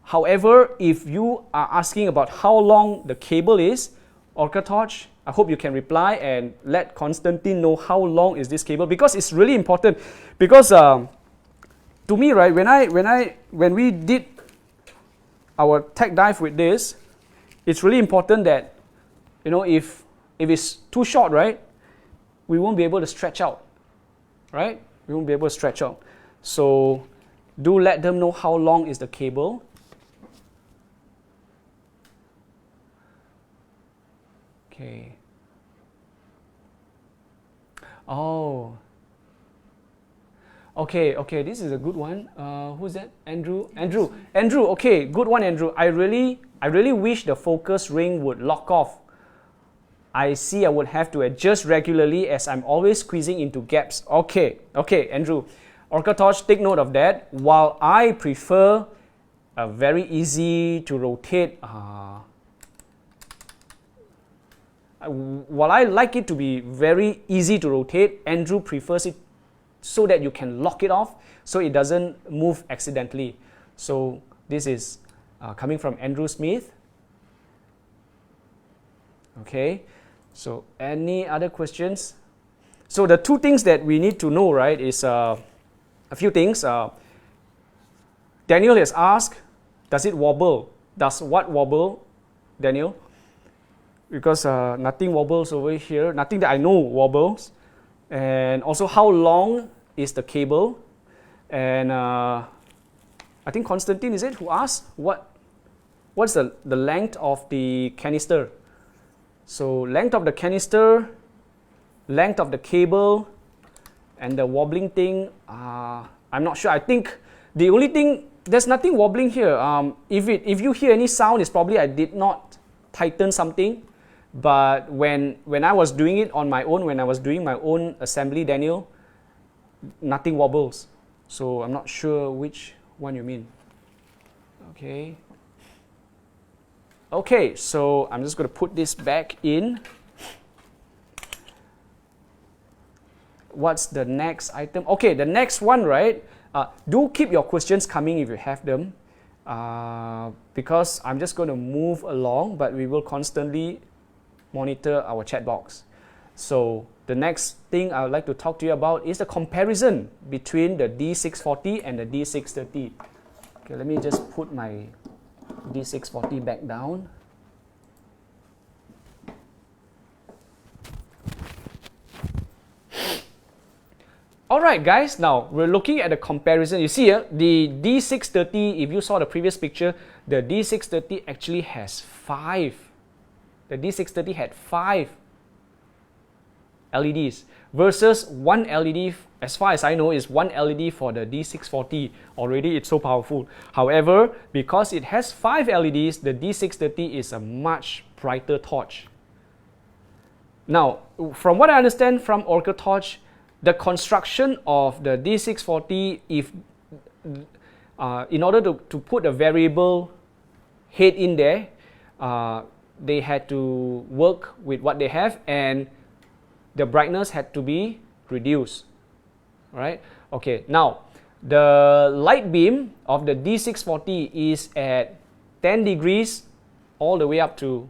However, if you are asking about how long the cable is, OrcaTorch, I hope you can reply and let Constantine know how long is this cable, because it's really important. Because to me, right, when we did our tech dive with this, it's really important that, you know, if it's too short, right, we won't be able to stretch out, right? We won't be able to stretch out. So do let them know how long is the cable. Okay. Oh. Okay, this is a good one. Who's that? Andrew. Okay, good one, Andrew. I really wish the focus ring would lock off. I see I would have to adjust regularly as I'm always squeezing into gaps. Okay, Andrew. OrcaTorch, take note of that. While I prefer a very easy to rotate, while I like it to be very easy to rotate, Andrew prefers it so that you can lock it off so it doesn't move accidentally. So this is coming from Andrew Smith. Okay, so any other questions? So the two things that we need to know, right, is a few things. Daniel has asked, does it wobble? Does what wobble, Daniel? Because nothing wobbles over here, nothing that I know wobbles. And also, how long is the cable? And I I think Constantine, is it, who asked what's the length of the canister? So length of the canister, length of the cable, and the wobbling thing, I'm not sure. I think the only thing, there's nothing wobbling here. If you hear any sound, it's probably I did not tighten something. But when I was doing it on my own, when I was doing my own assembly, Daniel, nothing wobbles. So I'm not sure which one you mean. Okay. Okay, so I'm just going to put this back in. What's the next item? Okay, the next one, right? Do keep your questions coming if you have them, because I'm just going to move along, but we will constantly monitor our chat box. So the next thing I would like to talk to you about is the comparison between the D640 and the D630. Okay, let me just put my D640 back down. Alright guys, now we're looking at the comparison. You see here, the D630, if you saw the previous picture, the D630 actually has 5. The D630 had 5 LEDs versus 1 LED, as far as I know, is 1 LED for the D640. Already it's so powerful. However, because it has 5 LEDs, the D630 is a much brighter torch. Now, from what I understand from OrcaTorch, the construction of the D640, in order to put a variable head in there, they had to work with what they have, and the brightness had to be reduced. Right? Okay, now the light beam of the D640 is at 10 degrees all the way up to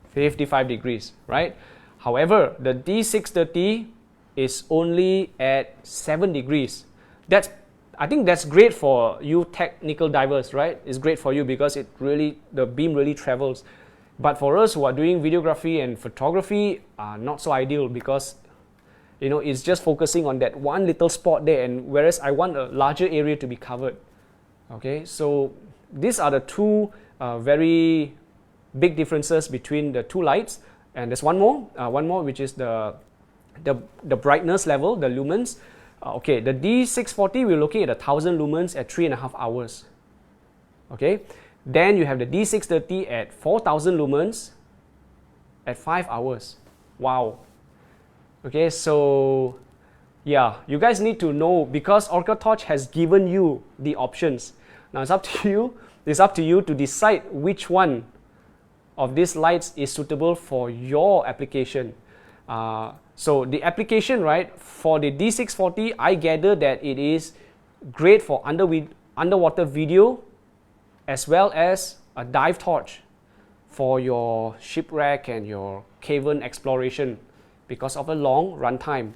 55 degrees, right? However, the D630 is only at 7 degrees. I think that's great for you technical divers, right? It's great for you because the beam really travels. But for us who are doing videography and photography, not so ideal, because it's just focusing on that one little spot there, and whereas I want a larger area to be covered. Okay, so these are the two very big differences between the two lights. And there's one more, which is the brightness level, the lumens. Okay, the D640, we're looking at 1000 lumens at 3.5 hours. Okay, then you have the D630 at 4000 lumens at 5 hours. Wow. Okay, so yeah, you guys need to know, because OrcaTorch has given you the options. Now it's up to you. It's up to you to decide which one of these lights is suitable for your application. So the application, right, for the D640, I gather that it is great for underwater video, as well as a dive torch for your shipwreck and your cavern exploration, because of a long runtime.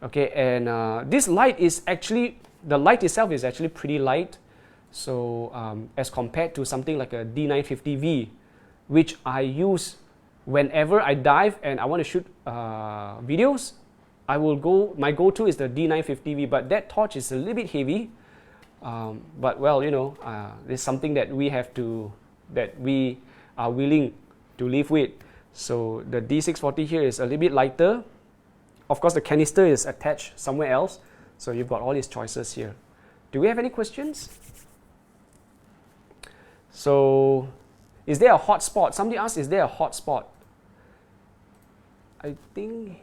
Okay, and this light is actually, the light itself is actually pretty light. So as compared to something like a D950V, which I use whenever I dive and I want to shoot videos, my go-to is the D950V, but that torch is a little bit heavy. But well, it's something that we are willing to live with. So the D640 here is a little bit lighter. Of course, the canister is attached somewhere else, so you've got all these choices here. Do we have any questions? So, is there a hot spot? Somebody asked, is there a hot spot? I think...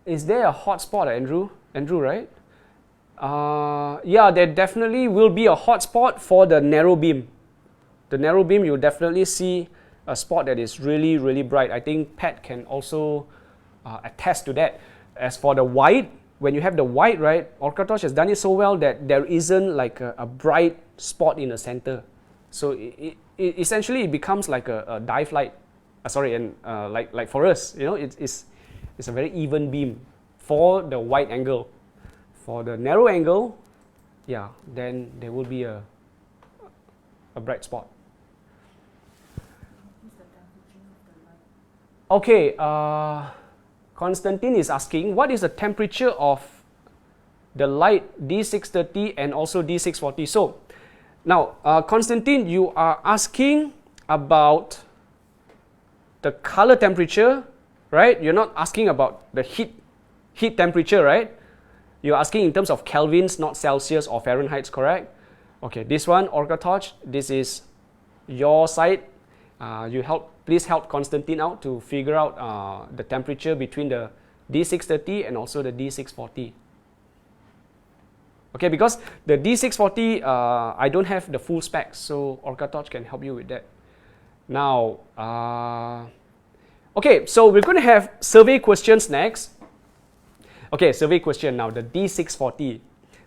Is there a hot spot, Andrew? Andrew, right? Yeah, there definitely will be a hot spot for the narrow beam. The narrow beam, you'll definitely see a spot that is really, really bright. I think Pat can also attest to that. As for the wide, when you have the wide, right, OrcaTorch has done it so well that there isn't like a bright spot in the center. So it essentially it becomes like a dive light. Like for us, it's a very even beam for the wide angle. For the narrow angle, yeah, then there will be a bright spot. Okay, Constantine is asking, what is the temperature of the light D630 and also D640. So now, Konstantin, you are asking about the color temperature, right? You're not asking about the heat temperature, right? You're asking in terms of Kelvins, not Celsius or Fahrenheit, correct? Okay, this one, OrcaTorch, this is your side. Please help Konstantin out to figure out the temperature between the D630 and also the D640. Okay, because the D640, I don't have the full specs, so OrcaTorch can help you with that. Now, okay, so we're going to have survey questions next. Okay, survey question now, the D640.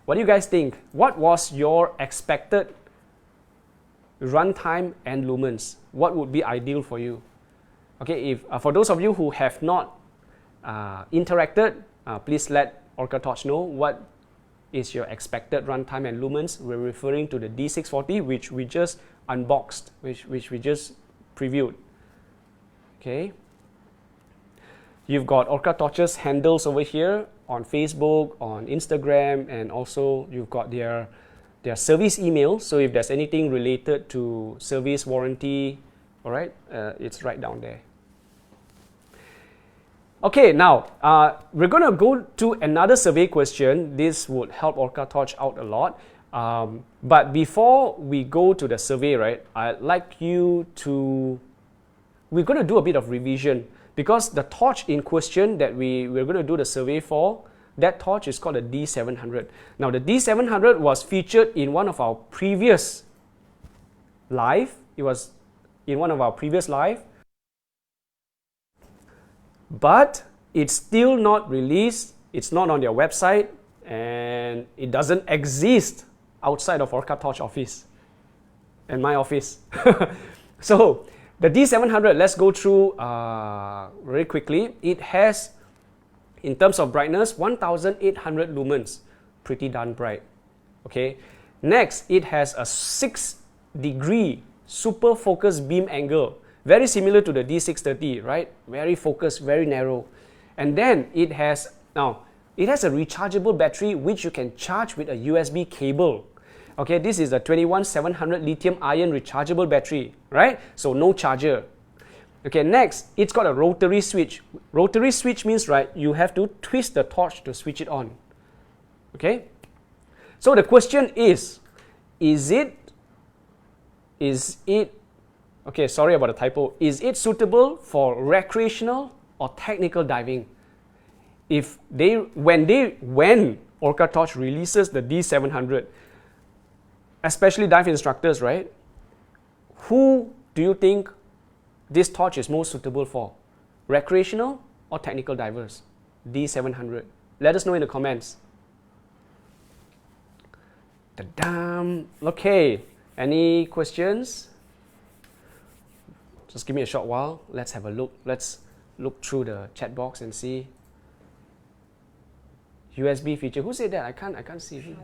What do you guys think? What was your expected runtime and lumens? What would be ideal for you? Okay, if for those of you who have not interacted, please let OrcaTorch know what is your expected runtime and lumens. We're referring to the D640, which we just unboxed, which we just previewed. Okay. You've got OrcaTorch's handles over here on Facebook, on Instagram, and also you've got their service email. So if there's anything related to service warranty, all right, it's right down there. Okay, now we're going to go to another survey question. This would help OrcaTorch out a lot. But before we go to the survey, right, I'd like you to, we're going to do a bit of revision because the torch in question that we're going to do the survey for, that torch is called a D700. Now the D700 was featured in one of our previous live. It was in one of our previous live. But it's still not released, it's not on their website, and it doesn't exist outside of OrcaTorch office and my office. So the D700, let's go through very quickly. It has, in terms of brightness, 1800 lumens, pretty darn bright. Okay. Next, it has a 6-degree super focus beam angle. Very similar to the D630, right? Very focused, very narrow. And then it has a rechargeable battery which you can charge with a USB cable. Okay, this is a 21700 lithium ion rechargeable battery, right? So no charger. Okay, next, it's got a rotary switch. Rotary switch means, right, you have to twist the torch to switch it on. Okay? So the question is it okay, sorry about the typo. Is it suitable for recreational or technical diving? When OrcaTorch releases the D700, especially dive instructors, right? Who do you think this torch is most suitable for? Recreational or technical divers? D700. Let us know in the comments. Ta-dam. Okay, any questions? Just give me a short while. Let's have a look. Let's look through the chat box and see. USB feature. Who said that? I can't see.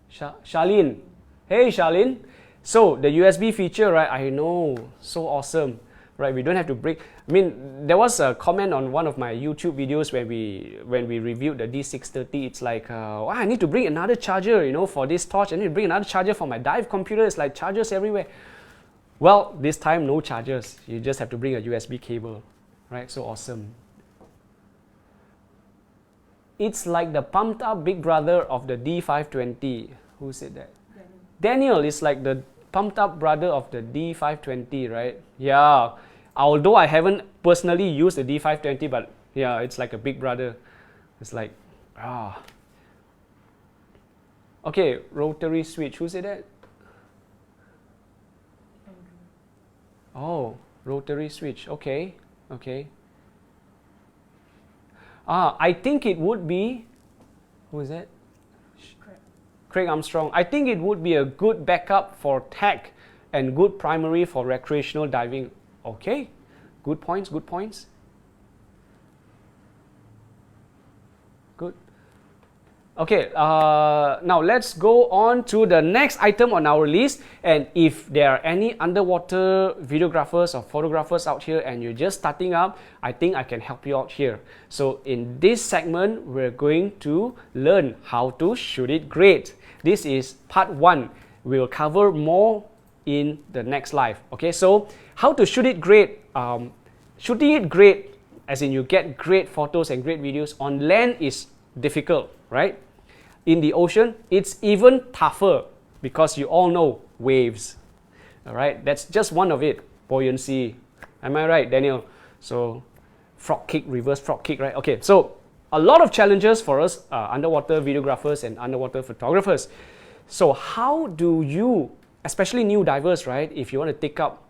Charlene. Hey, Charlene. So the USB feature, right? I know, so awesome, right? We don't have to break. I mean, there was a comment on one of my YouTube videos when we reviewed the D630. It's like, I need to bring another charger, for this torch. I need to bring another charger for my dive computer. It's like chargers everywhere. Well, this time no chargers. You just have to bring a USB cable, right? So awesome. It's like the pumped up big brother of the D520. Who said that? Daniel is like the pumped up brother of the D520, right? Yeah. Although I haven't personally used the D520, but yeah, it's like a big brother. It's like, Okay, rotary switch. Who said that? Oh, rotary switch. Okay. I think it would be, who is that? Craig Armstrong. I think it would be a good backup for tech and good primary for recreational diving. Okay, good points. Good. Okay, now let's go on to the next item on our list. And if there are any underwater videographers or photographers out here and you're just starting up, I think I can help you out here. So in this segment, we're going to learn how to shoot it great. This is part 1. We'll cover more in the next live. Okay, so how to shoot it great. Shooting it great, as in you get great photos and great videos on land, is difficult, right? In the ocean, it's even tougher because you all know waves. All right, that's just one of it. Buoyancy. Am I right, Daniel? So, frog kick, reverse frog kick, right? Okay, so a lot of challenges for us underwater videographers and underwater photographers. So, how do you, especially new divers, right? If you want to take up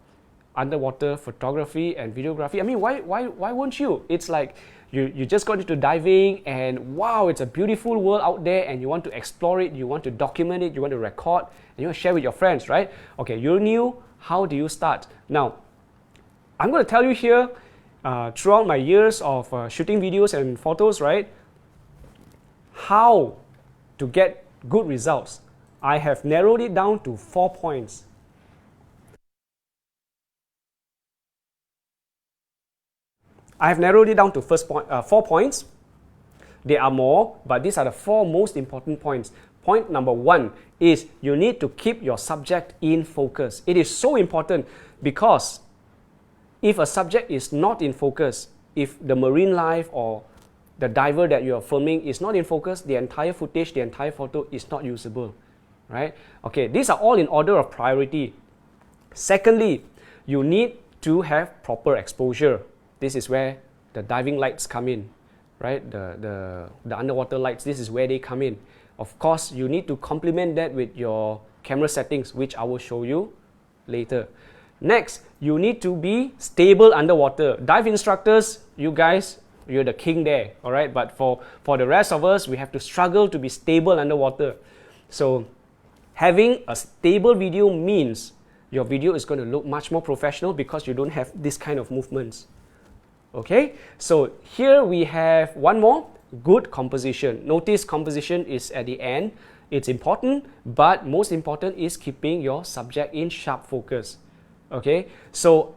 underwater photography and videography, I mean, why won't you? It's like you just got into diving and wow, it's a beautiful world out there and you want to explore it, you want to document it, you want to record, and you want to share with your friends, right? Okay, you're new, how do you start? Now, I'm going to tell you here, throughout my years of shooting videos and photos, right, how to get good results. I have narrowed it down to 4 points. I have narrowed it down to 4 points. There are more, but these are the 4 most important points. Point number 1 is you need to keep your subject in focus. It is so important because if a subject is not in focus, if the marine life or the diver that you are filming is not in focus, the entire footage, the entire photo is not usable, right? Okay, these are all in order of priority. Secondly, you need to have proper exposure. This is where the diving lights come in, right? The underwater lights, this is where they come in. Of course, you need to complement that with your camera settings, which I will show you later. Next, you need to be stable underwater. Dive instructors, you guys, you're the king there, all right? But for the rest of us, we have to struggle to be stable underwater. So having a stable video means your video is going to look much more professional because you don't have this kind of movements. Okay, so here we have one more, good composition. Notice composition is at the end. It's important, but most important is keeping your subject in sharp focus. Okay, so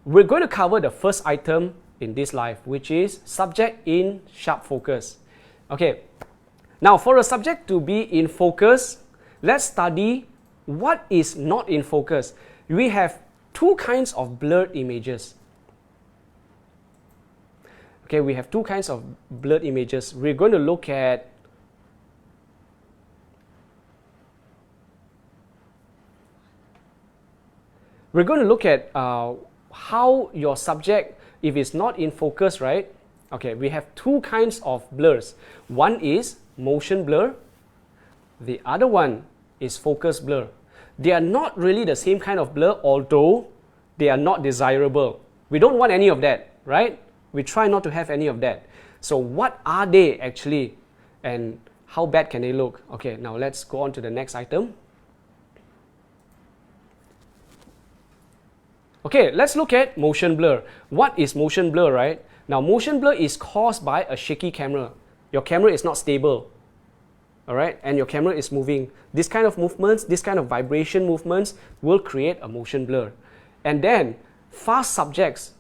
we're going to cover the first item in this live, which is subject in sharp focus. Okay, now for a subject to be in focus, let's study what is not in focus. We have 2 kinds of blurred images. Okay, we have 2 kinds of blurred images. We're going to look at how your subject, if it's not in focus, right? Okay, we have 2 kinds of blurs. One is motion blur. The other one is focus blur. They are not really the same kind of blur, although they are not desirable. We don't want any of that, right? We try not to have any of that. So what are they actually and how bad can they look? Okay, now let's go on to the next item. Okay, let's look at motion blur. What is motion blur, right? Now motion blur is caused by a shaky camera. Your camera is not stable, all right? And your camera is moving. This kind of movements, this kind of vibration movements will create a motion blur. And then fast subjects,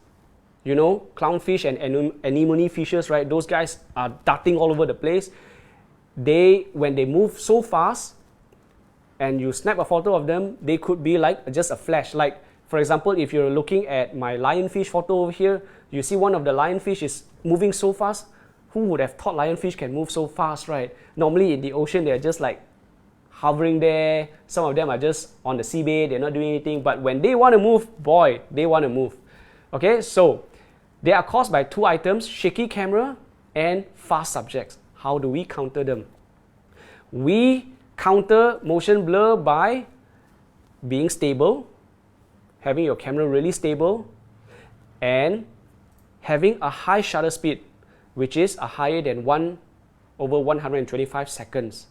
you know, clownfish and anemone fishes, right? Those guys are darting all over the place. When they move so fast and you snap a photo of them, they could be like just a flash. Like, for example, if you're looking at my lionfish photo over here, you see one of the lionfish is moving so fast. Who would have thought lionfish can move so fast, right? Normally in the ocean, they're just like hovering there. Some of them are just on the seabed, they're not doing anything. But when they want to move, boy, they want to move. Okay, so they are caused by 2 items, shaky camera and fast subjects. How do we counter them? We counter motion blur by being stable, having your camera really stable, and having a high shutter speed, which is a higher than 1/125 seconds.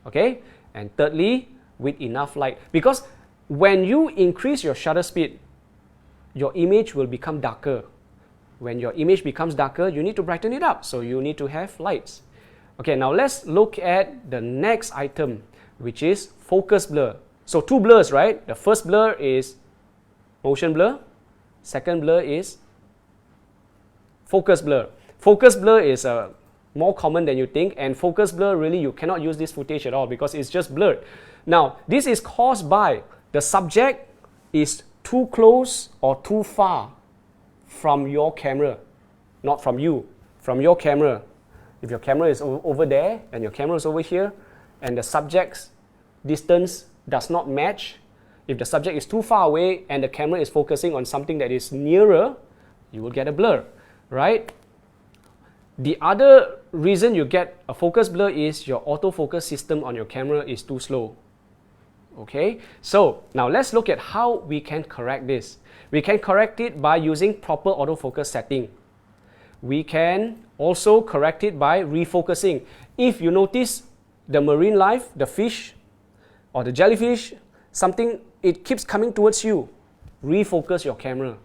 Okay? And thirdly, with enough light. Because when you increase your shutter speed, your image will become darker. When your image becomes darker, you need to brighten it up. So you need to have lights. Okay, now let's look at the next item, which is focus blur. So two blurs, right? The first blur is motion blur. Second blur is focus blur. Focus blur is more common than you think, and focus blur, really you cannot use this footage at all because it's just blurred. Now, this is caused by the subject is too close or too far from your camera, not from you, from your camera. If your camera is over there and your camera is over here and the subject's distance does not match, if the subject is too far away and the camera is focusing on something that is nearer, you will get a blur, right? The other reason you get a focus blur is your autofocus system on your camera is too slow. Okay, so now let's look at how we can correct this. We can correct it by using proper autofocus setting. We can also correct it by refocusing. If you notice the marine life, the fish or the jellyfish, something, it keeps coming towards you, refocus your camera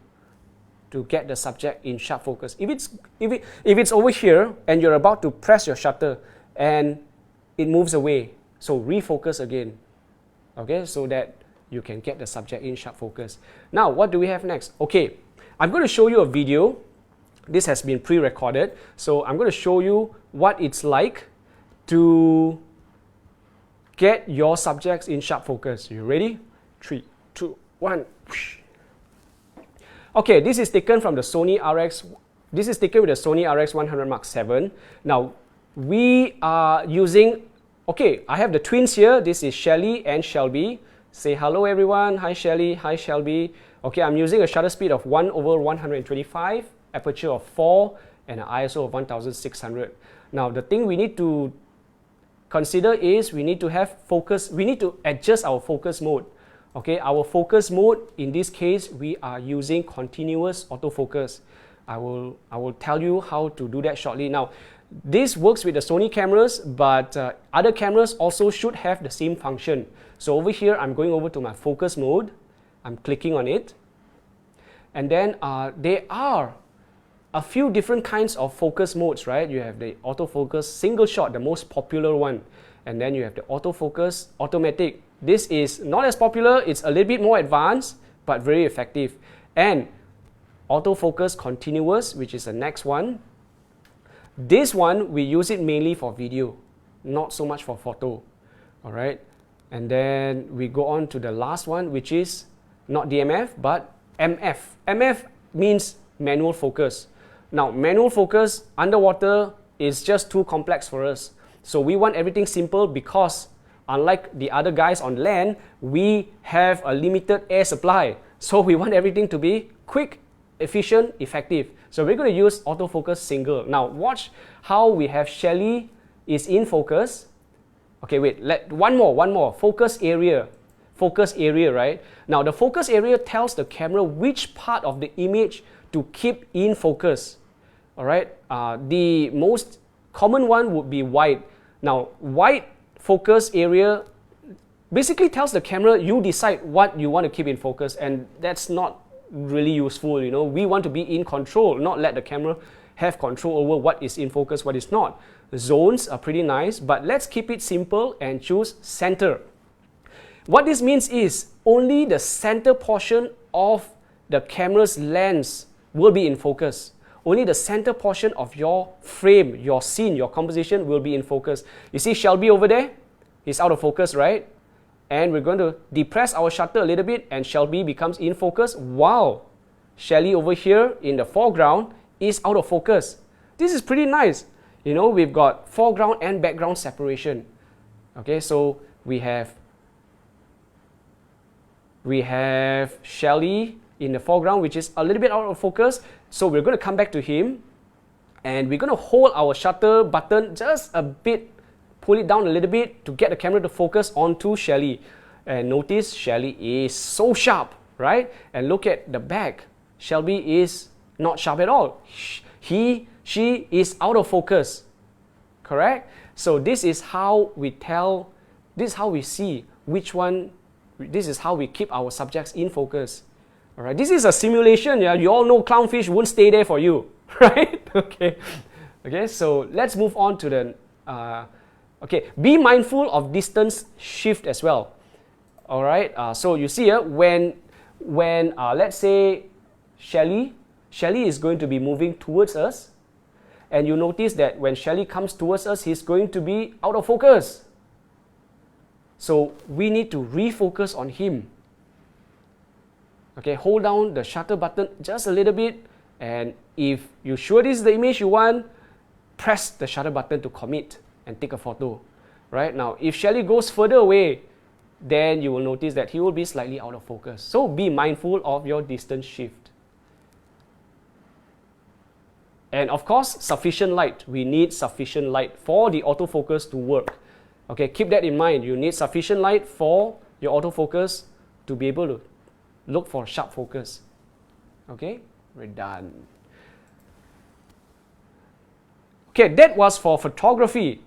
to get the subject in sharp focus. If it's over here and you're about to press your shutter and it moves away, so refocus again. Okay, so that you can get the subject in sharp focus. Now, what do we have next? Okay, I'm going to show you a video. This has been pre-recorded, so I'm going to show you what it's like to get your subjects in sharp focus. You ready? 3, 2, 1. Okay, this is taken from the Sony RX. This is taken with the Sony RX 100 Mark 7. Now, we are using. Okay, I have the twins here. This is Shelly and Shelby. Say hello, everyone. Hi, Shelly. Hi, Shelby. Okay, I'm using a shutter speed of 1/125, aperture of 4, and an ISO of 1600. Now, the thing we need to consider is we need to have focus. We need to adjust our focus mode. Okay, our focus mode, in this case, we are using continuous autofocus. I will tell you how to do that shortly. Now, this works with the Sony cameras, but other cameras also should have the same function. So over here, I'm going over to my focus mode. I'm clicking on it. And then there are a few different kinds of focus modes, right? You have the autofocus single shot, the most popular one. And then you have the autofocus automatic. This is not as popular. It's a little bit more advanced, but very effective. And autofocus continuous, which is the next one. This one, we use it mainly for video, not so much for photo, all right? And then we go on to the last one, which is not DMF, but MF. MF means manual focus. Now, manual focus underwater is just too complex for us. So we want everything simple because unlike the other guys on land, we have a limited air supply. So we want everything to be quick, efficient, effective. So we're going to use autofocus single. Now watch how we have Shelly is in focus. Okay, wait, one more. Focus area, right? Now the focus area tells the camera which part of the image to keep in focus. All right, the most common one would be wide. Now wide focus area basically tells the camera you decide what you want to keep in focus, and that's not really useful. You know, we want to be in control, not let the camera have control over what is in focus, what is not. The zones are pretty nice, but let's keep it simple and choose center. What this means is only the center portion of the camera's lens will be in focus. Only the center portion of your frame, your scene, your composition will be in focus. You see Shelby over there? He's out of focus, right? And we're going to depress our shutter a little bit and Shelby becomes in focus. Wow! Shelly over here in the foreground is out of focus. This is pretty nice. You know, we've got foreground and background separation. Okay, so we have Shelly in the foreground, which is a little bit out of focus. So we're going to come back to him and we're going to hold our shutter button just a bit, pull it down a little bit to get the camera to focus onto Shelly. And notice Shelly is so sharp, right? And look at the back. Shelby is not sharp at all. She is out of focus, correct? So this is how we tell, this is how we see which one, this is how we keep our subjects in focus. All right, this is a simulation. Yeah, you all know clownfish won't stay there for you, right? Okay, so let's move on to the Okay, be mindful of distance shift as well. All right, so you see here, when let's say Shelly is going to be moving towards us, and you notice that when Shelly comes towards us, he's going to be out of focus. So we need to refocus on him. Okay, hold down the shutter button just a little bit, and if you're sure this is the image you want, press the shutter button to commit and take a photo. Right now, if Shelly goes further away, then you will notice that he will be slightly out of focus. So be mindful of your distance shift. And of course, sufficient light. We need sufficient light for the autofocus to work. Okay, keep that in mind. You need sufficient light for your autofocus to be able to look for sharp focus. Okay, we're done. Okay, that was for photography.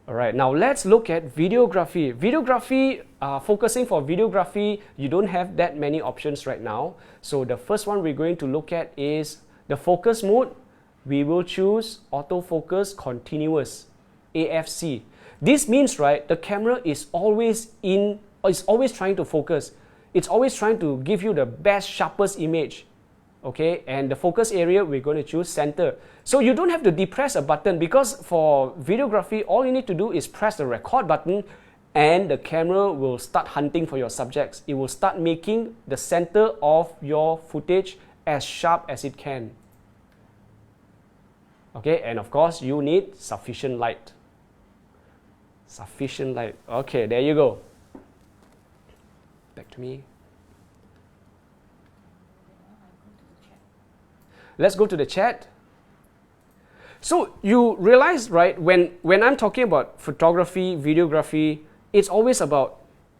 All right, now let's look at videography. Videography, focusing for videography, you don't have that many options right now. So the first one we're going to look at is the focus mode. We will choose autofocus continuous, AFC. This means, right, the camera is always trying to focus. It's always trying to give you the best, sharpest image. Okay, and the focus area, we're going to choose center. So you don't have to depress a button, because for videography, all you need to do is press the record button and the camera will start hunting for your subjects. It will start making the center of your footage as sharp as it can. Okay, and of course, you need sufficient light. Sufficient light. Okay, there you go. Back to me. Let's go to the chat. So you realize, right, when I'm talking about photography, videography, it's always about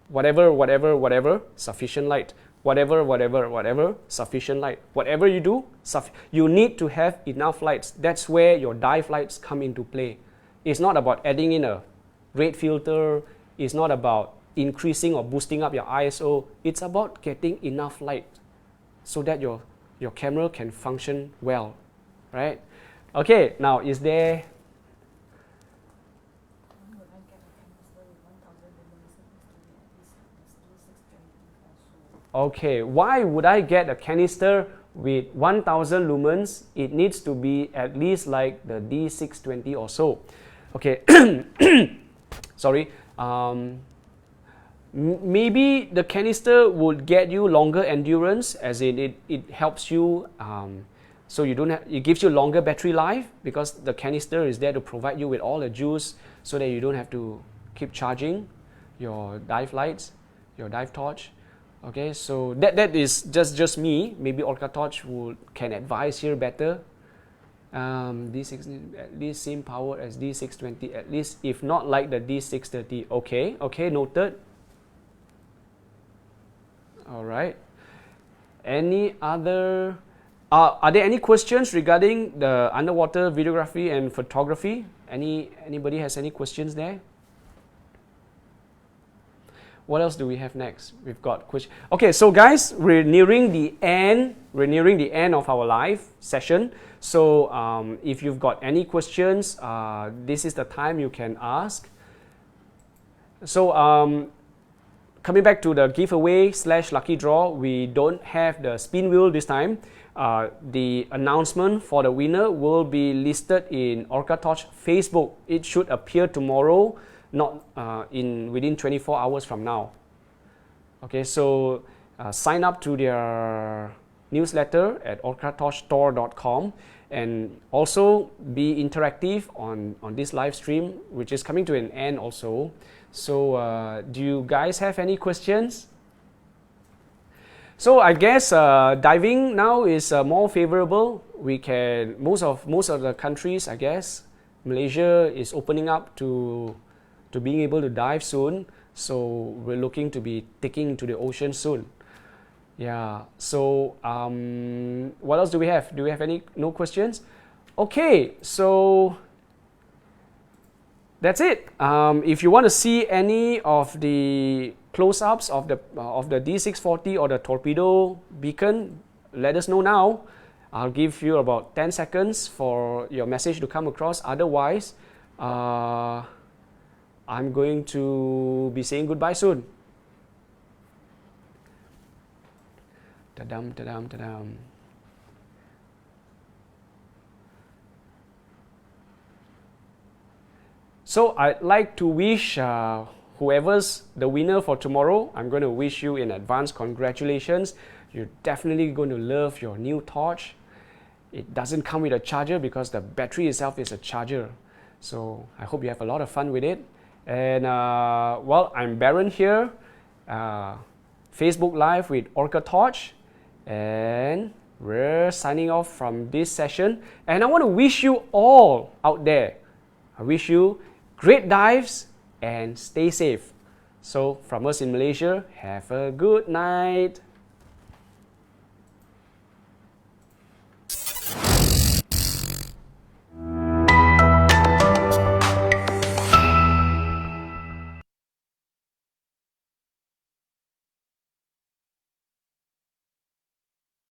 whatever, sufficient light. Whatever, sufficient light. Whatever you do, you need to have enough lights. That's where your dive lights come into play. It's not about adding in a red filter. It's not about increasing or boosting up your ISO. It's about getting enough light so that your camera can function well, right? Okay, now is there... Okay, why would I get a canister with 1000 lumens? It needs to be at least like the D620 or so. Okay, sorry. Maybe the canister would get you longer endurance, as in it helps you, so you don't have, it gives you longer battery life, because the canister is there to provide you with all the juice so that you don't have to keep charging your dive lights, your dive torch. Okay, so that is just me. Maybe OrcaTorch can advise here better. D6 at least same power as D620, at least, if not like the D630. Okay, noted. All right. Any other? Are there any questions regarding the underwater videography and photography? Anybody has any questions there? What else do we have next? We've got question. Okay, so guys, we're nearing the end. We're nearing the end of our live session. So if you've got any questions, this is the time you can ask. So coming back to the giveaway / lucky draw, we don't have the spin wheel this time. The announcement for the winner will be listed in OrcaTorch Facebook. It should appear tomorrow, not within 24 hours from now. Okay, so sign up to their newsletter at orcatorchstore.com, and also be interactive on this live stream, which is coming to an end also. So do you guys have any questions? So I guess diving now is more favorable. We can, most of the countries, I guess, Malaysia is opening up to being able to dive soon. So we're looking to be taking to the ocean soon. Yeah, so what else do we have? Do we have no questions? Okay, so that's it. If you want to see any of the close-ups of the D640 or the Torpedo beacon, let us know now. I'll give you about 10 seconds for your message to come across. Otherwise, I'm going to be saying goodbye soon. Ta-dam, ta-dam, ta-dam. So I'd like to wish whoever's the winner for tomorrow, I'm going to wish you in advance congratulations. You're definitely going to love your new torch. It doesn't come with a charger because the battery itself is a charger. So I hope you have a lot of fun with it. And well, I'm Baron here, Facebook Live with OrcaTorch, and we're signing off from this session. And I want to wish you all out there, I wish you great dives and stay safe. So from us in Malaysia, have a good night.